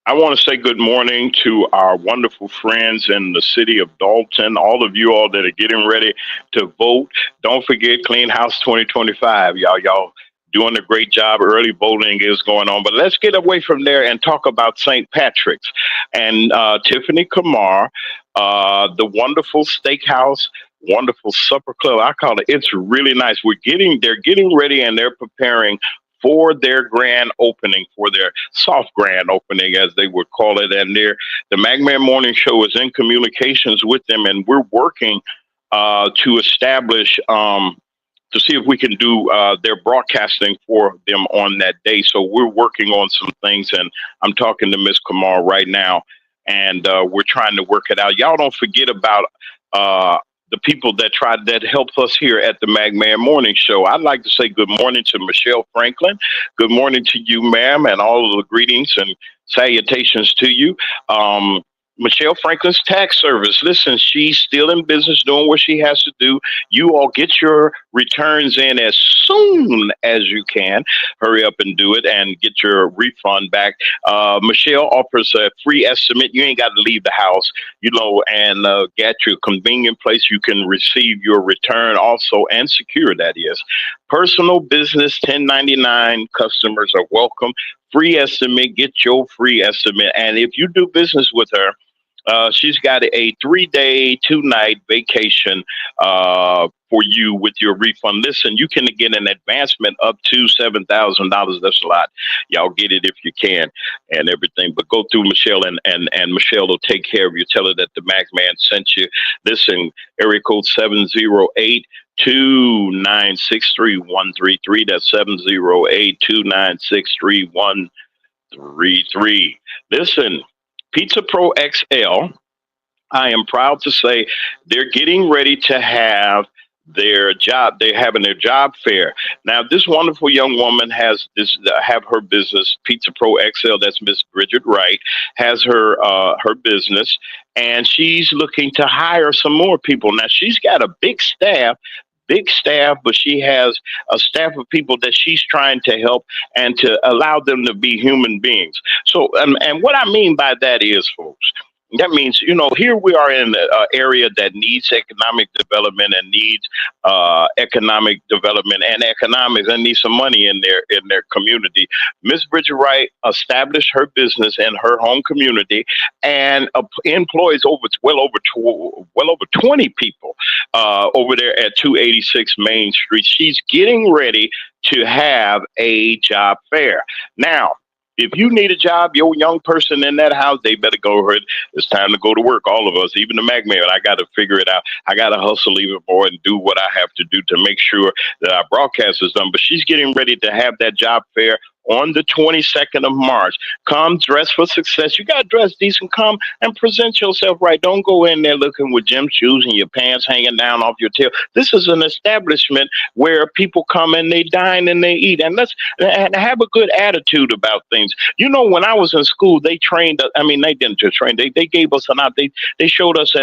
I want to say good morning to our wonderful friends in the city of Dalton, all of you all that are getting ready to vote. Don't forget Clean House 2025. Y'all doing a great job. Early voting is going on. But let's get away from there and talk about St. Patrick's and Tiffany Kamar, the wonderful steakhouse, wonderful supper club. I call it. It's really nice. They're getting ready and they're preparing for their grand opening, for their soft grand opening, as they would call it. And the Magman Morning Show is in communications with them, and we're working to establish, to see if we can do their broadcasting for them on that day. So we're working on some things, and I'm talking to Ms. Kamar right now, and we're trying to work it out. Y'all don't forget about the people that helped us here at the Magman Morning Show. I'd like to say good morning to Michelle Franklin. Good morning to you, ma'am, and all of the greetings and salutations to you. Michelle Franklin's tax service. Listen, she's still in business doing what she has to do. You all get your returns in as soon as you can. Hurry up and do it and get your refund back. Michelle offers a free estimate. You ain't got to leave the house, and get your convenient place you can receive your return also and secure, that is. Personal business 1099 customers are welcome. Free estimate, get your free estimate. And if you do business with her, she's got a 3-day, 2-night vacation for you with your refund. Listen, you can get an advancement up to $7,000. That's a lot. Y'all get it if you can and everything. But go through Michelle and Michelle will take care of you. Tell her that the Mac Man sent you. Listen, area code 708 2963133. That's 708-296-3133. Listen, Pizza Pro XL, I am proud to say they're getting ready to have their job. They're having their job fair. Now, this wonderful young woman has have her business, Pizza Pro XL. That's Miss Bridget Wright, has her business, and she's looking to hire some more people. Now, she's got a big staff, but she has a staff of people that she's trying to help and to allow them to be human beings. So, and what I mean by that is, folks, that means, here we are in an area that needs economic development and needs economic development and economics and needs some money in their community. Miss Bridget Wright established her business in her home community and employs well over 20 people over there at 286 Main Street. She's getting ready to have a job fair. Now, if you need a job, your young person in that house, they better go ahead. It's time to go to work, all of us, even the Mac Man. I got to figure it out. I got to hustle even more and do what I have to do to make sure that our broadcast is done. But she's getting ready to have that job fair on the 22nd of March. Come dress for success. You got to dress decent. Come and present yourself right. Don't go in there looking with gym shoes and your pants hanging down off your tail. This is an establishment where people come and they dine and they eat. And let's have a good attitude about things. When I was in school, they trained. They didn't just train. They gave us they showed us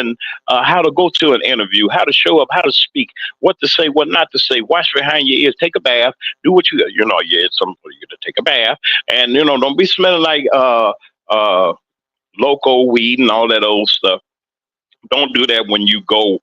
how to go to an interview, how to show up, how to speak, what to say, what not to say. Wash behind your ears. Take a bath. Do what it's something for you to take a bath, and don't be smelling like loco weed and all that old stuff. Don't do that when you go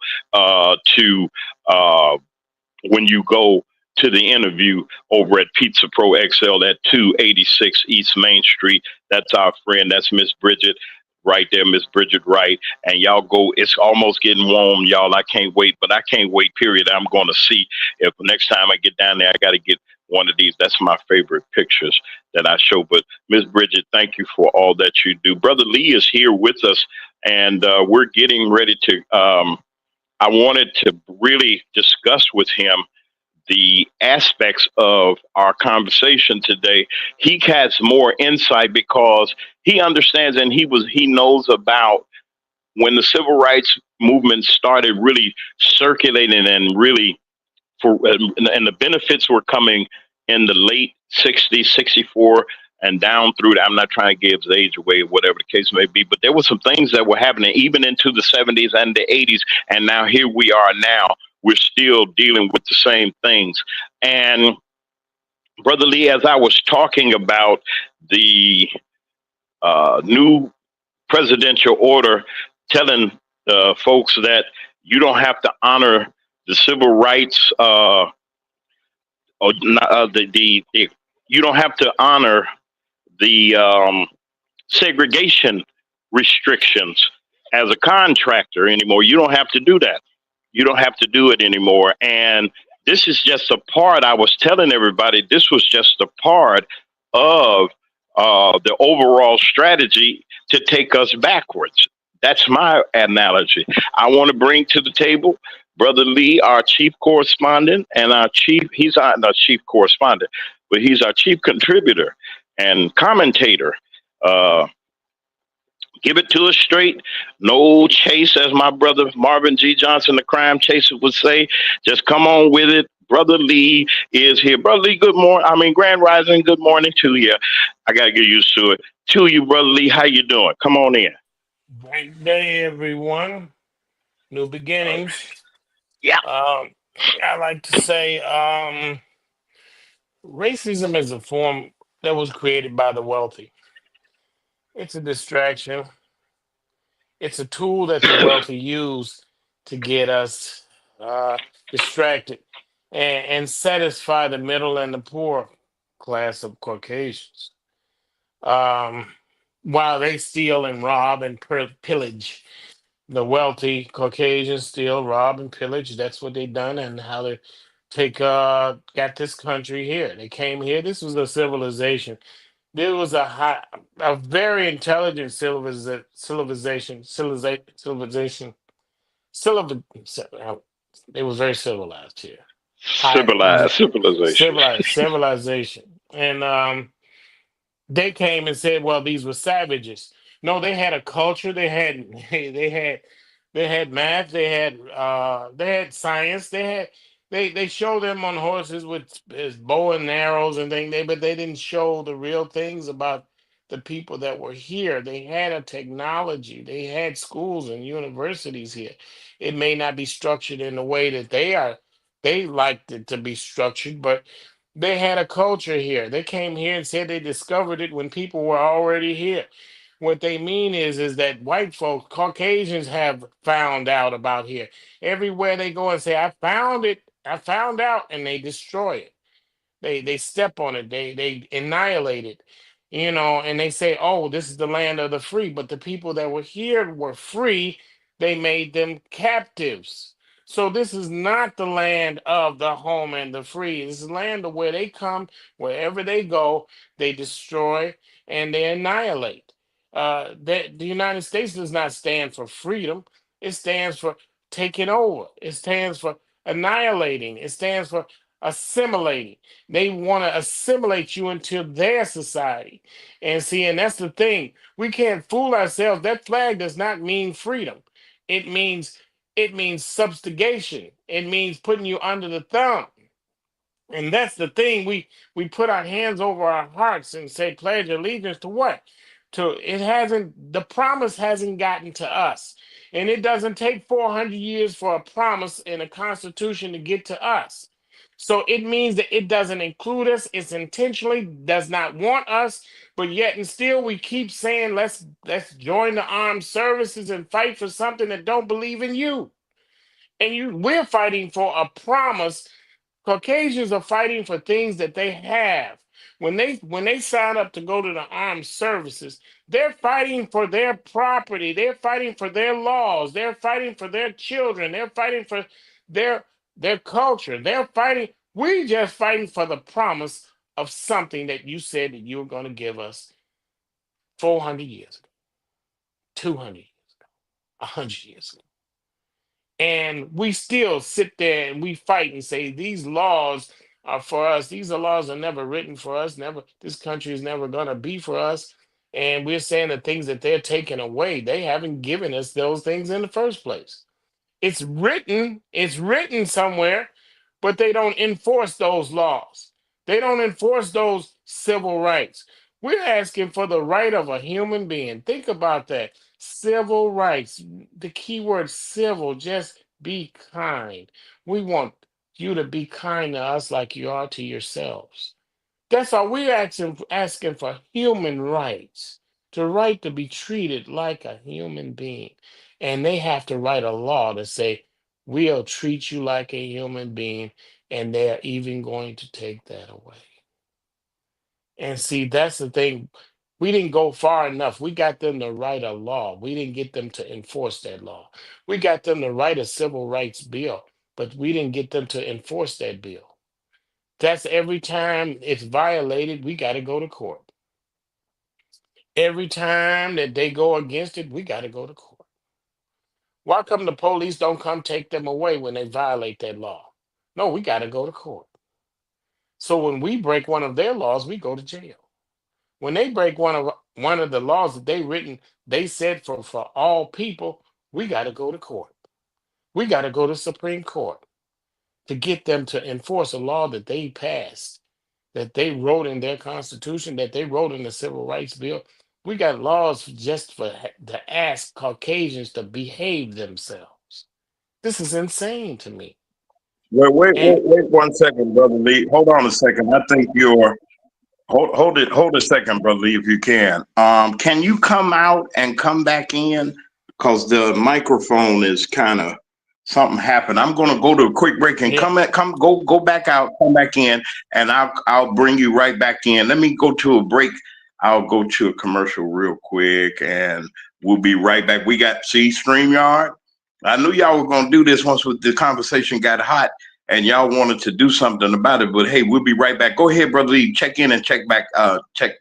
to the interview over at Pizza Pro XL at 286 East Main Street. That's our friend. That's Miss Bridget right there, Miss Bridget Wright. And y'all go. It's almost getting warm, y'all. I can't wait, but I can't wait, period. I'm going to see if next time I get down there, I got to get one of these. That's my favorite pictures that I show. But Miss Bridget, thank you for all that you do. Brother Lee is here with us, and we're getting ready to, I wanted to really discuss with him the aspects of our conversation today. He has more insight because he understands and he knows about when the civil rights movement started really circulating and really and the benefits were coming in the late 60s, 64 and down through that. I'm not trying to give his age away, whatever the case may be, but there were some things that were happening even into the 70s and the 80s. And now here we are now. We're still dealing with the same things. And Brother Lee, as I was talking about the new presidential order telling folks that you don't have to honor the civil rights, you don't have to honor the segregation restrictions as a contractor anymore. You don't have to do that. You don't have to do it anymore. And this is just a part. I was telling everybody this was just a part of the overall strategy to take us backwards. That's my analogy. I want to bring to the table Brother Lee, our chief correspondent, and he's not chief correspondent, but he's our chief contributor and commentator. Give it to us straight. No chase, as my brother Marvin G. Johnson, the crime chaser, would say. Just come on with it. Brother Lee is here. Brother Lee, good morning. Grand Rising, good morning to you. I got to get used to it. To you, Brother Lee, how you doing? Come on in. Great day, everyone. New Uh, beginnings. Yeah. Um, I like to say racism is a form that was created by the wealthy. It's a distraction, it's a tool that the wealthy use to get us distracted and satisfy the middle and the poor class of Caucasians. Um, while they steal and rob and pillage. The wealthy Caucasians steal, rob, and pillage. That's what they done, and how they take got this country here. They came here. This was a civilization. There was a very intelligent civilization. It was very civilized here. High, it was a civilized civilization. civilization, and they came and said, "Well, these were savages." No, they had a culture. They had they had math. They had science. They showed them on horses with his bow and arrows and things. But they didn't show the real things about the people that were here. They had a technology. They had schools and universities here. It may not be structured in the way that they are. They liked it to be structured, but they had a culture here. They came here and said they discovered it when people were already here. What they mean is that white folks, Caucasians have found out about here. Everywhere they go and say, I found it, I found out, and they destroy it. They step on it. They annihilate it. And they say, "Oh, this is the land of the free." But the people that were here were free. They made them captives. So this is not the land of the home and the free. This is land of where they come, wherever they go, they destroy and they annihilate. The United States does not stand for freedom. It stands for taking over. It stands for annihilating. It stands for assimilating. They want to assimilate you into their society. And see, and that's the thing. We can't fool ourselves. That flag does not mean freedom. It means it means subjugation. It means putting you under the thumb. And that's the thing. We put our hands over our hearts and say, pledge allegiance to what? To it hasn't the promise hasn't gotten to us. And it doesn't take 400 years for a promise in a constitution to get to us. So it means that it doesn't include us. It's intentionally does not want us, but yet and still we keep saying let's join the armed services and fight for something that don't believe in you. And we're fighting for a promise. Caucasians are fighting for things that they have. When they sign up to go to the armed services, they're fighting for their property. They're fighting for their laws. They're fighting for their children. They're fighting for their their culture. They're fighting. We just fighting for the promise of something that you said that you were going to give us 400 years ago, 200 years ago, 100 years ago. And we still sit there and we fight and say these laws are for us. These are laws are never written for us. Never, this country is never going to be for us. And we're saying the things that they're taking away, they haven't given us those things in the first place. It's written somewhere, but they don't enforce those laws. They don't enforce those civil rights. We're asking for the right of a human being. Think about that. Civil rights. The key word civil, just be kind. We want you to be kind to us like you are to yourselves. That's all we're asking for human rights, the right to be treated like a human being. And they have to write a law to say, we'll treat you like a human being, and they're even going to take that away. And see, that's the thing. We didn't go far enough. We got them to write a law. We didn't get them to enforce that law. We got them to write a civil rights bill, but we didn't get them to enforce that bill. That's every time it's violated, we got to go to court. Every time that they go against it, we got to go to court. Why come the police don't come take them away when they violate that law? No, we got to go to court. So when we break one of their laws, we go to jail. When they break one of the laws that they written, they said for all people, we got to go to court. We got to go to Supreme Court to get them to enforce a law that they passed, that they wrote in their constitution, that they wrote in the civil rights bill. We got laws just for to ask Caucasians to behave themselves. This is insane to me. And Wait 1 second, brother Lee. Hold on a second. I think you're hold a second, brother Lee, if you can. Can you come out and come back in? Because the microphone is kind of something happened. I'm gonna go to a quick break and yeah, go back out, come back in, and I'll bring you right back in. Let me go to a break. I'll go to a commercial real quick and we'll be right back. We got StreamYard. I knew y'all were gonna do this once the conversation got hot and y'all wanted to do something about it. But hey, we'll be right back. Go ahead, brother Lee. Check in and check back. Check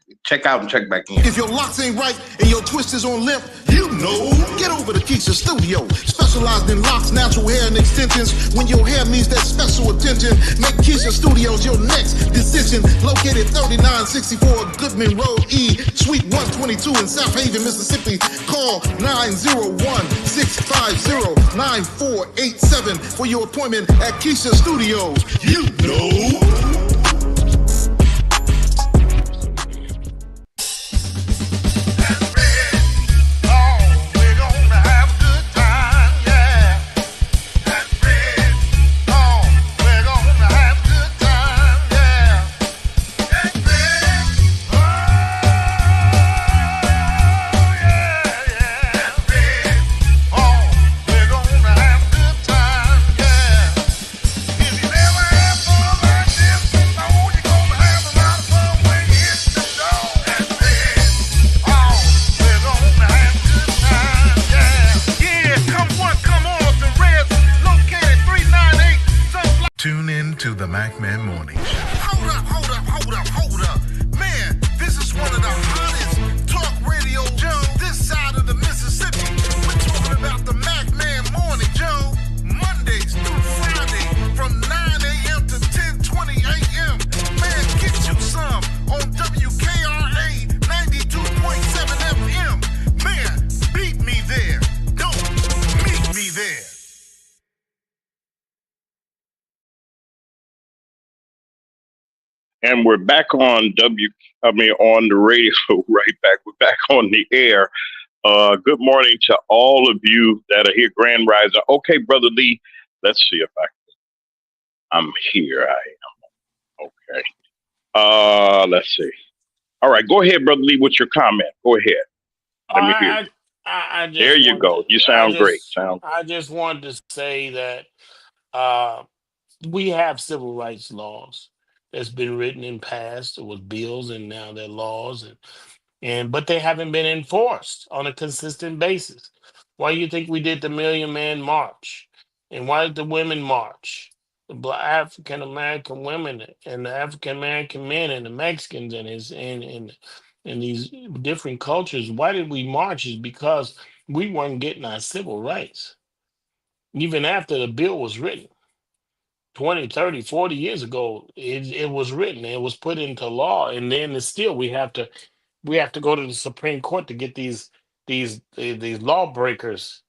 out and check back in. If your locks ain't right and your twist is on limp, you know, get over to Keisha Studio. Specialized in locks, natural hair, and extensions. When your hair needs that special attention, make Keisha Studios your next decision. Located 3964 Goodman Road E, Suite 122 in South Haven, Mississippi. Call 901-650-9487 for your appointment at Keisha Studios. You know. Tune in to the MacMan Morning Show. Hold up. Man, this is one of the hottest talk radio shows this side of the Mississippi. We're talking about the Mac Man Morning Show, Mondays through Friday from 9 a.m. to 10:20 a.m. Man, get you some on WKRA 92.7 FM. Man, beat me there. Don't meet me there. And we're back on on the radio right back. We're back on the air. Good morning to all of you that are here, Grand Rising. Okay, Brother Lee, let's see if I'm here. I am. Okay. Let's see. All right, go ahead, Brother Lee, with your comment. Go ahead. Let me hear you. I There just you wanted go. You sound great. Sound I just wanted to say that uh, we have civil rights laws that's been written and passed with bills, and now they're laws, and but they haven't been enforced on a consistent basis. Why do you think we did the Million Man March? And why did the women march? The Black African American women and the African American men and the Mexicans and these different cultures. Why did we march? Is because we weren't getting our civil rights. Even after the bill was written 20, 30, 40 years ago, it was written, it was put into law, and then it's still we have to go to the Supreme Court to get these lawbreakers.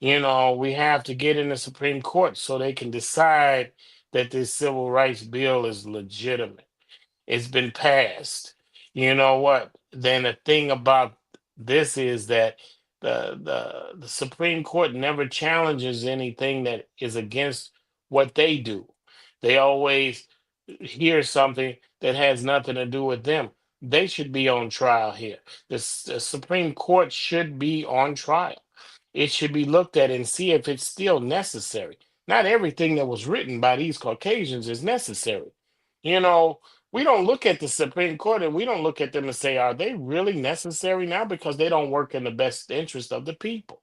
We have to get in the Supreme Court so they can decide that this civil rights bill is legitimate. It's been passed. You know what? Then the thing about this is that the Supreme Court never challenges anything that is against what they do. They always hear something that has nothing to do with them. They should be on trial here. The Supreme Court should be on trial. It should be looked at and see if it's still necessary. Not everything that was written by these Caucasians is necessary. You know, we don't look at the Supreme Court and we don't look at them and say, are they really necessary now? Because they don't work in the best interest of the people.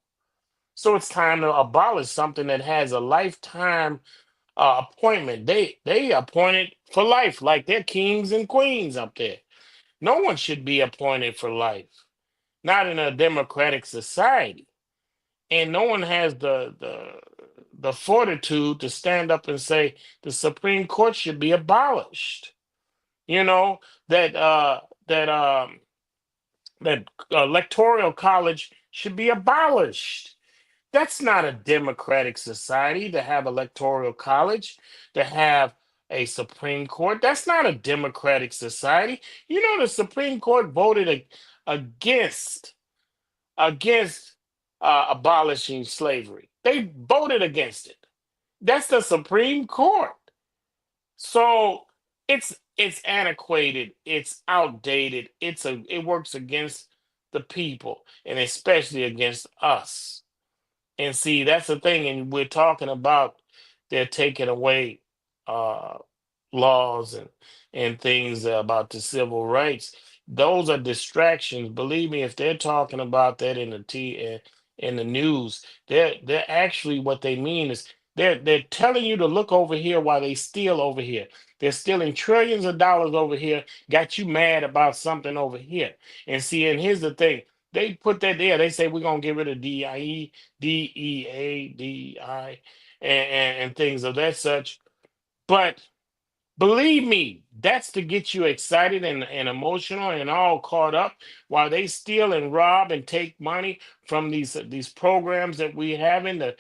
So it's time to abolish something that has a lifetime appointment. They appointed for life, like they're kings and queens up there. No one should be appointed for life, not in a democratic society. And no one has the fortitude to stand up and say the Supreme Court should be abolished. You know that that electoral college should be abolished. That's not a democratic society to have electoral college, to have a Supreme Court. That's not a democratic society. The Supreme Court voted against against abolishing slavery. They voted against it. That's the Supreme Court. So it's antiquated, it's outdated, it works against the people and especially against us. And see, that's the thing, and we're talking about they're taking away uh laws and things about the civil rights. Those are distractions. Believe me, if they're talking about that in the news, they're actually what they mean is they're telling you to look over here while they steal over here. They're stealing trillions of dollars over here, got you mad about something over here. And see, and here's the thing. They put that there. They say we're gonna get rid of DIE, DEA, DI, and things of that such. But believe me, that's to get you excited and emotional and all caught up while they steal and rob and take money from these programs that we have in the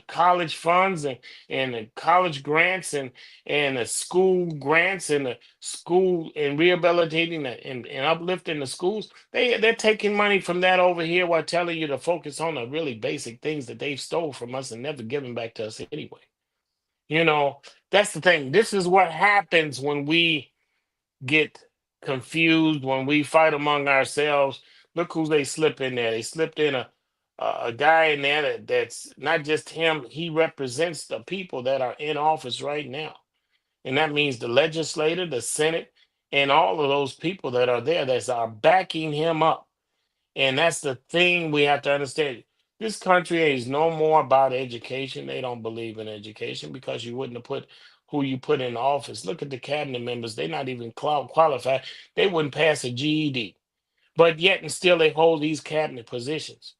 college funds and the college grants and the school grants and the school and rehabilitating and uplifting the schools. They're taking money from that over here while telling you to focus on the really basic things that they've stole from us and never given back to us anyway. You know, that's the thing. This is what happens when we get confused, when we fight among ourselves. Look who they slip in there. They slipped in a guy in there that's not just him. He represents the people that are in office right now, and that means the legislature, the Senate, and all of those people that are there that are backing him up. And that's the thing we have to understand. This country is no more about education. They don't believe in education because you wouldn't have put who you put in office. Look at the cabinet members. They're not even qualified. They wouldn't pass a GED, but yet and still they hold these cabinet positions.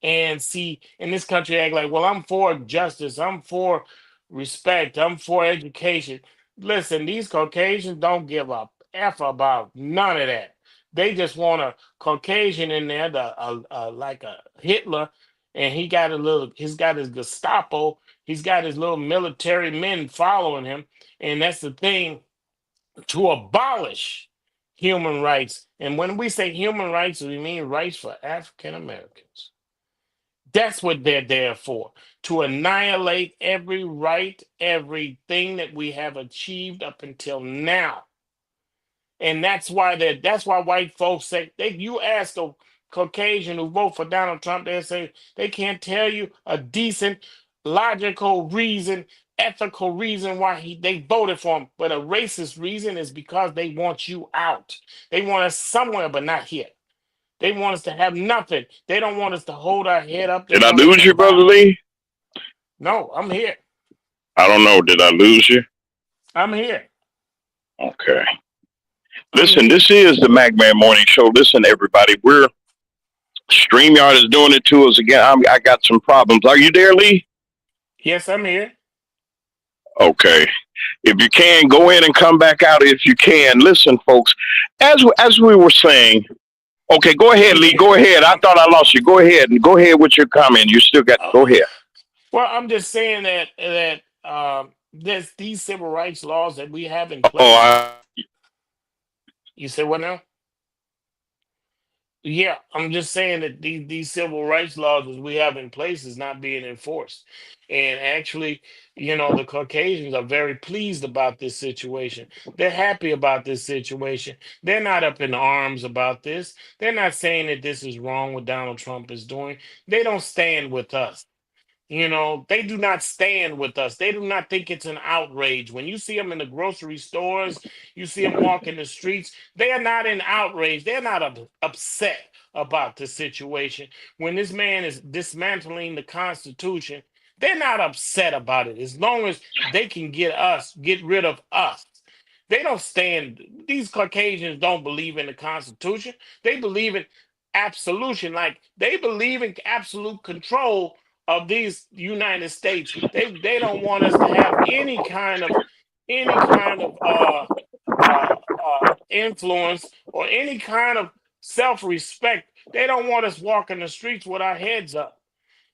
And see, in this country, act like, well, I'm for justice, I'm for respect, I'm for education. Listen, these Caucasians don't give a F about none of that. They just want a Caucasian in there, like a Hitler, and he's got his Gestapo, he's got his little military men following him, and that's the thing to abolish human rights. And when we say human rights, we mean rights for African Americans. That's what they're there for, to annihilate every right, everything that we have achieved up until now. And that's why white folks say you ask a Caucasian who vote for Donald Trump, they say they can't tell you a decent, logical reason, ethical reason why they voted for him. But a racist reason is because they want you out. They want us somewhere, but not here. They want us to have nothing. They don't want us to hold our head up. They Did I want us lose to you, Brother bow. Lee? No, I'm here. I don't know. Did I lose you? I'm here. Okay. I'm Listen, here. this is the MacMan Morning Show. Listen, everybody, we're StreamYard is doing it to us again. I got some problems. Are you there, Lee? Yes, I'm here. Okay. If you can, go in and come back out if you can. Listen, folks, as we were saying, okay, go ahead, I'm Lee. here. Go ahead. I I'm, thought I lost you. Go ahead and go ahead with your comment. You still got. Go oh, ahead. well, I'm just saying that there's these civil rights laws that we have in Oh, place. You say what now? Yeah, I'm just saying that these civil rights laws that we have in place is not being enforced. And actually, the Caucasians are very pleased about this situation. They're happy about this situation. They're not up in arms about this. They're not saying that this is wrong what Donald Trump is doing. They don't stand with us. They do not stand with us. They do not think it's an outrage. When you see them in the grocery stores, you see them walking the streets, they are not in outrage. They're not upset about the situation. When this man is dismantling the Constitution, they're not upset about it as long as they can get rid of us. They don't stand, these Caucasians don't believe in the Constitution. They believe in absolution, like they believe in absolute control of these United States. They don't want us to have any kind of influence or any kind of self-respect. They don't want us walking the streets with our heads up.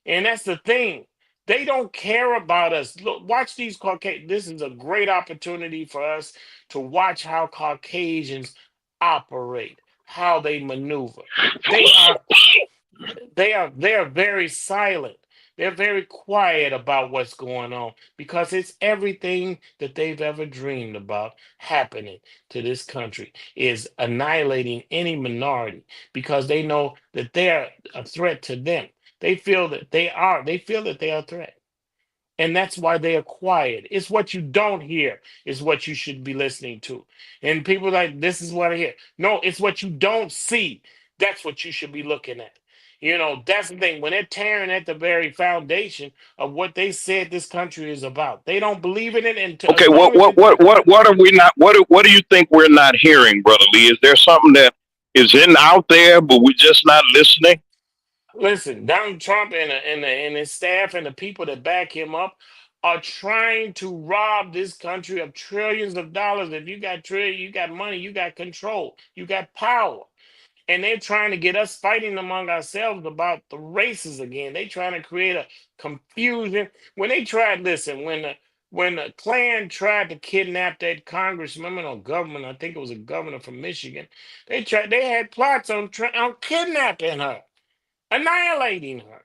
And that's the thing. They don't care about us. Look, watch these Caucasians. This is a great opportunity for us to watch how Caucasians operate, how they maneuver. They are they are very silent. They're very quiet about what's going on because it's everything that they've ever dreamed about happening to this country is annihilating any minority because they know that they're a threat to them. They feel that they are a threat. And that's why they are quiet. It's what you don't hear is what you should be listening to. And people like, this is what I hear. No, it's what you don't see. That's what you should be looking at. That's the thing. When they're tearing at the very foundation of what they said this country is about, they don't believe in it. And Okay, as long as it's what are we not? What do you think we're not hearing, Brother Lee? Is there something that is in out there, but we're just not listening? Listen, Donald Trump and his staff and the people that back him up are trying to rob this country of trillions of dollars. If you got trillion, you got money, you got control, you got power. And they're trying to get us fighting among ourselves about the races again. They trying to create a confusion. Listen, when the Klan tried to kidnap that congressman or government, I think it was a governor from Michigan, they had plots on kidnapping her, annihilating her.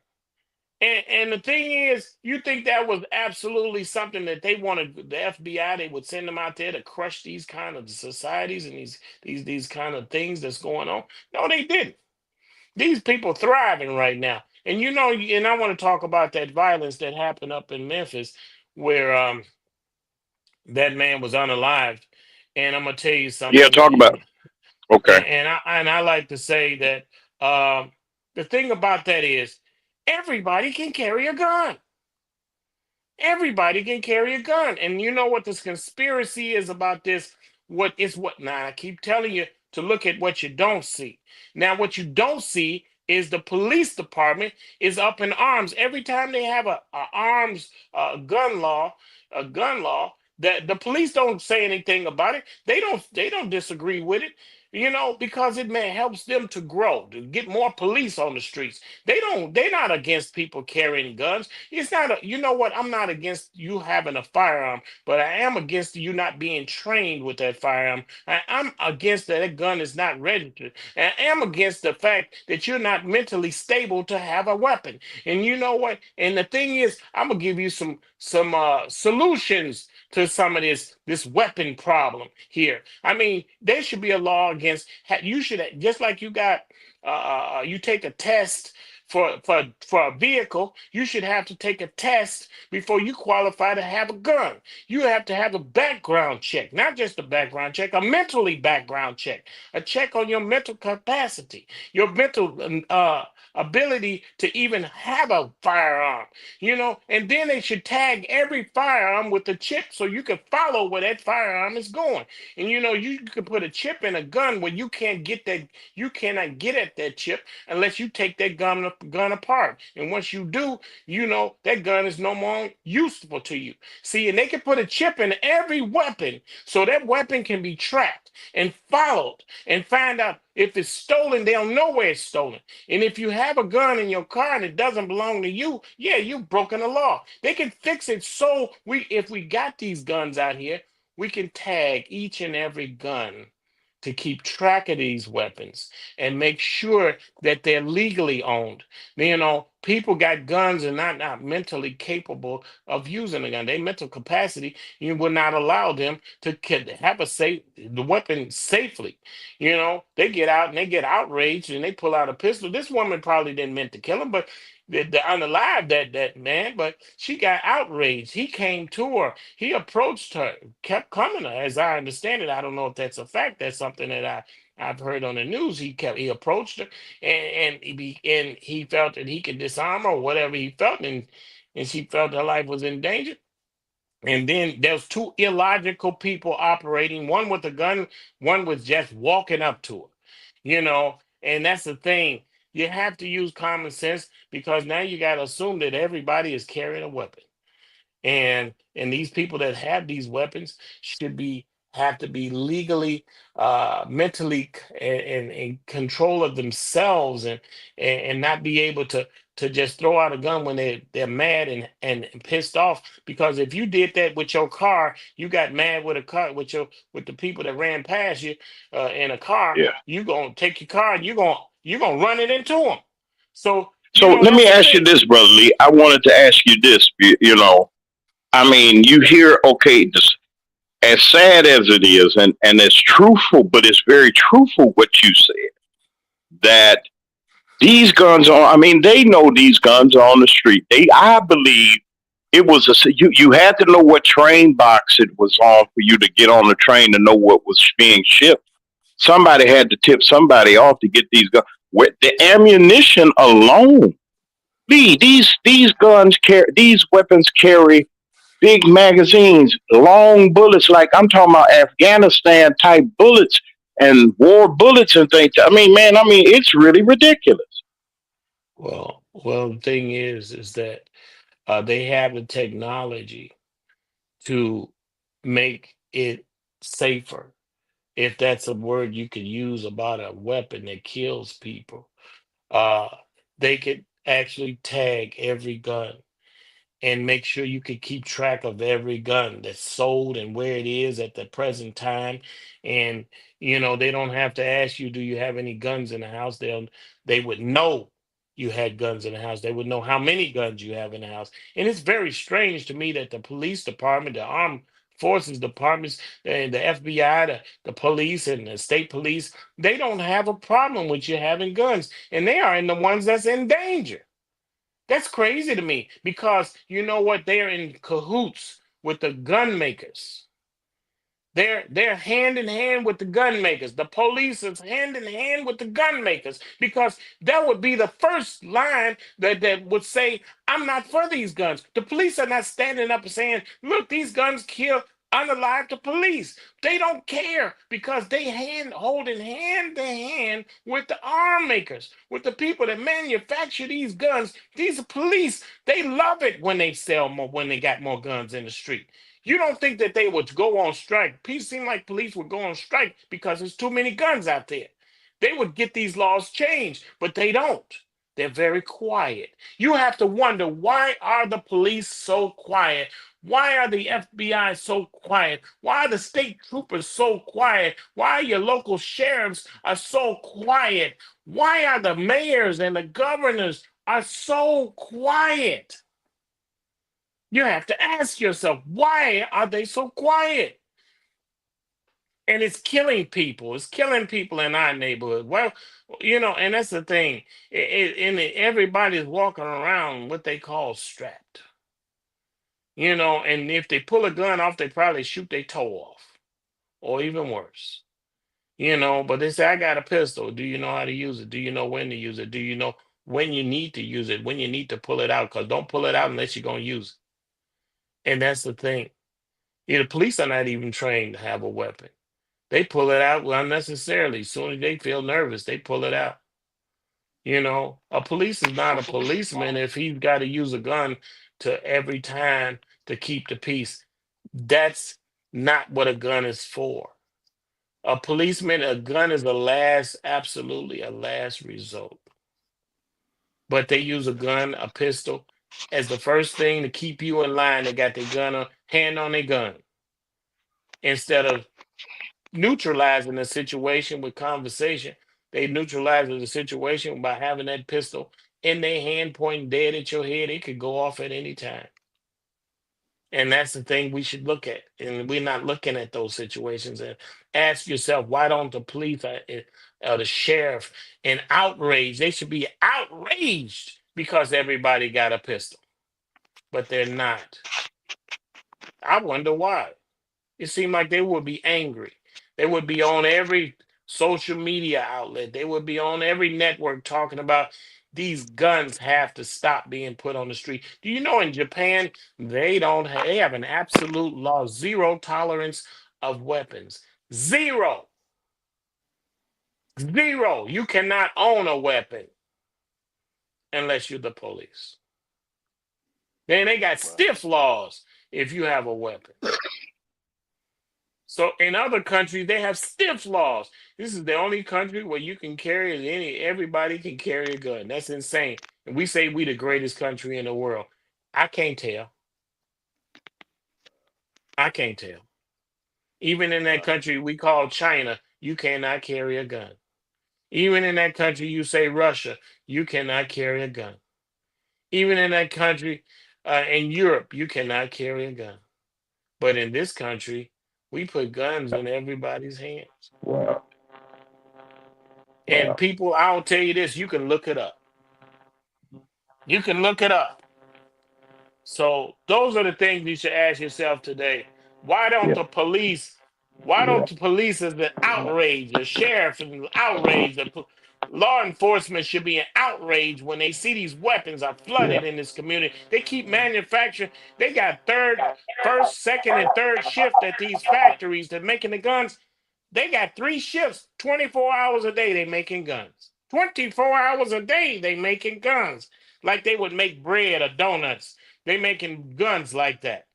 And the thing is, you think that was absolutely something that they wanted the FBI, they would send them out there to crush these kind of societies and these kind of things that's going on? No, they didn't. These people thriving right now. And and I want to talk about that violence that happened up in Memphis where that man was unalived. And I'm gonna tell you Yeah, something. talk about it. Okay. And I like to say that the thing about that is everybody can carry a gun. Everybody can carry a gun. And you know what this conspiracy is about this? What now I keep telling you to look at what you don't see. Now, what you don't see is the police department is up in arms every time they have a arms a gun law that the police don't say anything about it. They don't disagree with it. Because it may helps them to grow, to get more police on the streets. They're not against people carrying guns. It's not you know what? I'm not against you having a firearm, but I am against you not being trained with that firearm. I'm against that gun is not registered. And I am against the fact that you're not mentally stable to have a weapon. And you know what? And the thing is, I'm gonna give you some solutions to some of this weapon problem here. I mean, there should be a law against. You should just like you got. You take a test for a vehicle. You should have to take a test before you qualify to have a gun. You have to have a background check, not just a background check, a mentally background check, a check on your mental capacity, your mental ability to even have a firearm. And then they should tag every firearm with a chip so you can follow where that firearm is going. And you can put a chip in a gun where you cannot get at that chip unless you take that gun apart. And once you do, that gun is no more useful to you. See, and they can put a chip in every weapon so that weapon can be tracked and followed and find out if it's stolen, they'll know where it's stolen. And if you have a gun in your car and it doesn't belong to you, yeah, you've broken the law. They can fix it so if we got these guns out here, we can tag each and every gun to keep track of these weapons and make sure that they're legally owned. People got guns and not mentally capable of using a gun. Their mental capacity, you will not allow them to have the weapon safely. They get out and they get outraged and they pull out a pistol. This woman probably didn't mean to kill him, but the unalive that man, but she got outraged. He came to her. He approached her, kept coming to her. As I understand it, I don't know if that's a fact. That's something that I've heard on the news. He approached her, and he felt that he could disarm her or whatever he felt, and she felt her life was in danger. And then there's two illogical people operating, one with a gun, one was just walking up to her. And that's the thing. You have to use common sense because now you got to assume that everybody is carrying a weapon. And these people that have these weapons should be have to be legally mentally in control of themselves and not be able to just throw out a gun when they're mad and pissed off. Because if you did that with your car, you got mad with a car with the people that ran past you in a car, Yeah. you gonna take your car and you gonna run it into them. So So let that's me the ask you thing. this, Brother Lee. I wanted to ask you this. I mean, you hear, okay, this, as sad as it is, and it's truthful, but it's very truthful what you said, that these guns are, I mean, they know these guns are on the street. I believe it was you had to know what train box it was on for you to get on the train to know what was being shipped. Somebody had to tip somebody off to get these guns. With the ammunition alone, these guns carry, these weapons carry big magazines, long bullets, like I'm talking about Afghanistan type bullets and war bullets and things. I mean, man, I mean, it's really ridiculous. Well, the thing is that they have the technology to make it safer, if that's a word you could use about a weapon that kills people. Uh, they could actually tag every gun and make sure you could keep track of every gun that's sold and where it is at the present time. And they don't have to ask you, do you have any guns in the house? They would know you had guns in the house. They would know how many guns you have in the house. And it's very strange to me that the police department, the armed forces departments, the FBI, the police and the state police, they don't have a problem with you having guns. And they are in the ones that's in danger. That's crazy to me, because you know what? They're in cahoots with the gun makers. They're hand in hand with the gun makers. The police is hand in hand with the gun makers, because that would be the first line that would say, "I'm not for these guns." The police are not standing up and saying, "Look, these guns kill unalive the police." They don't care, because they holding hand to hand with the arm makers, with the people that manufacture these guns. These police, they love it when they sell more, when they got more guns in the street. You don't think that they would go on strike? Peace seem like police would go on strike because there's too many guns out there. They would get these laws changed, but they don't. They're very quiet. You have to wonder, why are the police so quiet? Why are the FBI so quiet? Why are the state troopers so quiet? Why your local sheriffs are so quiet? Why are the mayors and the governors are so quiet? You have to ask yourself, why are they so quiet? And it's killing people. It's killing people in our neighborhood. Well, and that's the thing. Everybody's walking around what they call strapped. And if they pull a gun off, they probably shoot their toe off, or even worse. But they say, "I got a pistol. Do you know how to use it? Do you know when to use it? Do you know when you need to use it? When you need to pull it out? Because don't pull it out unless you're going to use it." And that's the thing. The police are not even trained to have a weapon. They pull it out unnecessarily. As soon as they feel nervous, they pull it out. A police is not a policeman if he's got to use a gun to every time to keep the peace. That's not what a gun is for. A gun is absolutely a last result. But they use a gun, a pistol, as the first thing to keep you in line. They got their hand on their gun, instead of neutralizing the situation with conversation. They neutralize the situation by having that pistol in their hand, pointing dead at your head. It could go off at any time. And that's the thing we should look at. And we're not looking at those situations. And ask yourself, why don't the police or the sheriff in outrage? They should be outraged because everybody got a pistol, but they're not. I wonder why. It seemed like they would be angry. They would be on every social media outlet. They would be on every network talking about these guns have to stop being put on the street. Do you know in Japan they don't they have an absolute law, zero tolerance of weapons. Zero. Zero. You cannot own a weapon unless you're the police. Then they got stiff laws if you have a weapon. So in other countries, they have stiff laws. This is the only country where you can carry everybody can carry a gun. That's insane. And we say we the greatest country in the world. I can't tell. I can't tell. Even in that country we call China, you cannot carry a gun. Even in that country you say Russia, you cannot carry a gun. Even in that country in Europe, you cannot carry a gun. But in this country, we put guns in everybody's hands. Wow. And Wow. people, I'll tell you this, you can look it up. You can look it up. So those are the things you should ask yourself today. Why don't Yeah. the police, why Yeah. don't the police is the outrage, the sheriff is outrage, law enforcement should be an outrage when they see these weapons are Yeah. flooded in this community. They keep manufacturing. They got first, second, and third shift at these factories that making the guns. They got 3 shifts, 24 hours a day they making guns. 24 hours a day they making guns. Like they would make bread or donuts. They making guns like that.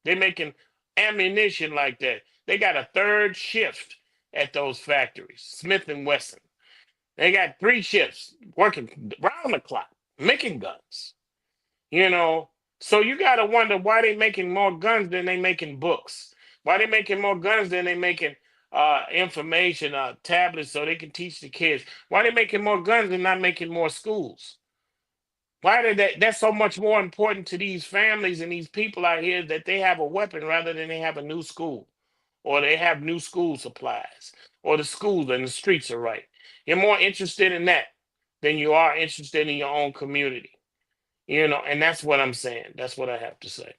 They making ammunition like that. They got a third shift at those factories, Smith and Wesson. They got 3 shifts working round the clock, making guns. You know, so you got to wonder why they making more guns than they making books. Why they making more guns than they making information, tablets so they can teach the kids. Why they making more guns and not making more schools? Why did that's so much more important to these families and these people out here that they have a weapon rather than they have a new school or they have new school supplies or the schools and the streets are right. You're more interested in that than you are interested in your own community. You know, and that's what I'm saying. That's what I have to say.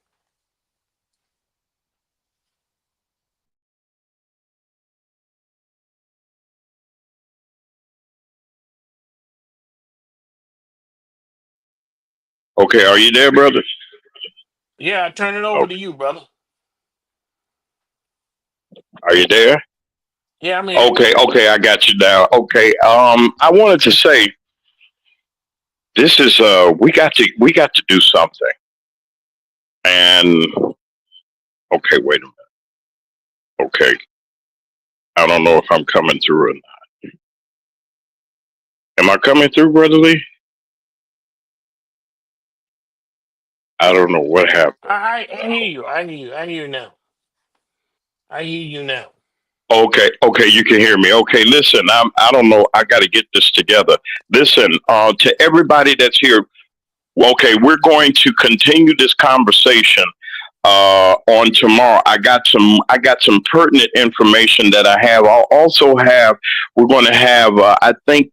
Okay, are you there, brother? Yeah, I turn it over to Okay. you, brother. Are you there? Yeah, I'm here. Okay, okay, I got you now. Okay. I wanted to say this is we got to do something. And okay, wait a minute. Okay. I don't know if I'm coming through or not. Am I coming through, Brother Lee? I don't know what happened. I hear you. I hear you. I hear you now. I hear you now. Okay, okay, you can hear me. Okay, listen, I don't know. I got to get this together. Listen, to everybody that's here. Well, okay, we're going to continue this conversation on tomorrow. I got some pertinent information that I have. I'll also have. We're going to have. I think.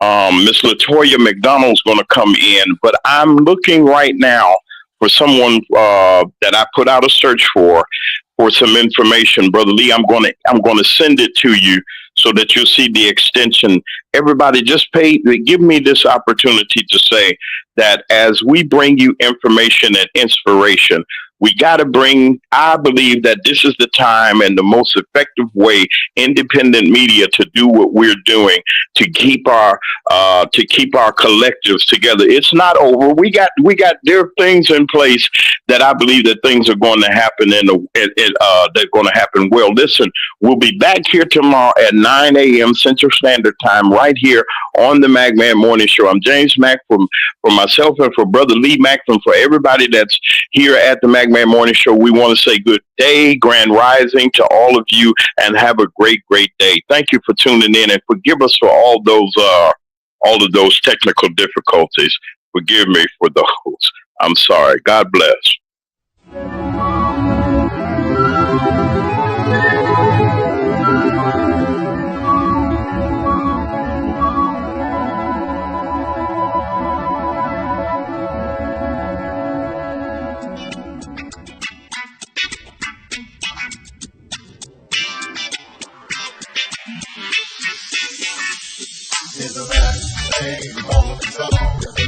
Miss Latoya McDonald's going to come in, but I'm looking right now for someone that I put out a search for some information, Brother Lee. I'm going to send it to you so that you'll see the extension. Everybody, just give me this opportunity to say that as we bring you information and inspiration, we got to bring. I believe that this is the time and the most effective way independent media to do what we're doing to keep our collectives together. It's not over. We got there are things in place that I believe that things are going to happen they're going to happen well. Listen, we'll be back here tomorrow at 9 a.m. Central Standard Time, right here on the MacMan Morning Show. I'm James Mack for myself and for Brother Lee Mack and for everybody that's here at the MacMan Morning Show. We want to say good day, grand rising to all of you, and have a great, great day. Thank you for tuning in, and forgive us for all of those technical difficulties. Forgive me for those. I'm sorry. God bless. It's the best thing on the show.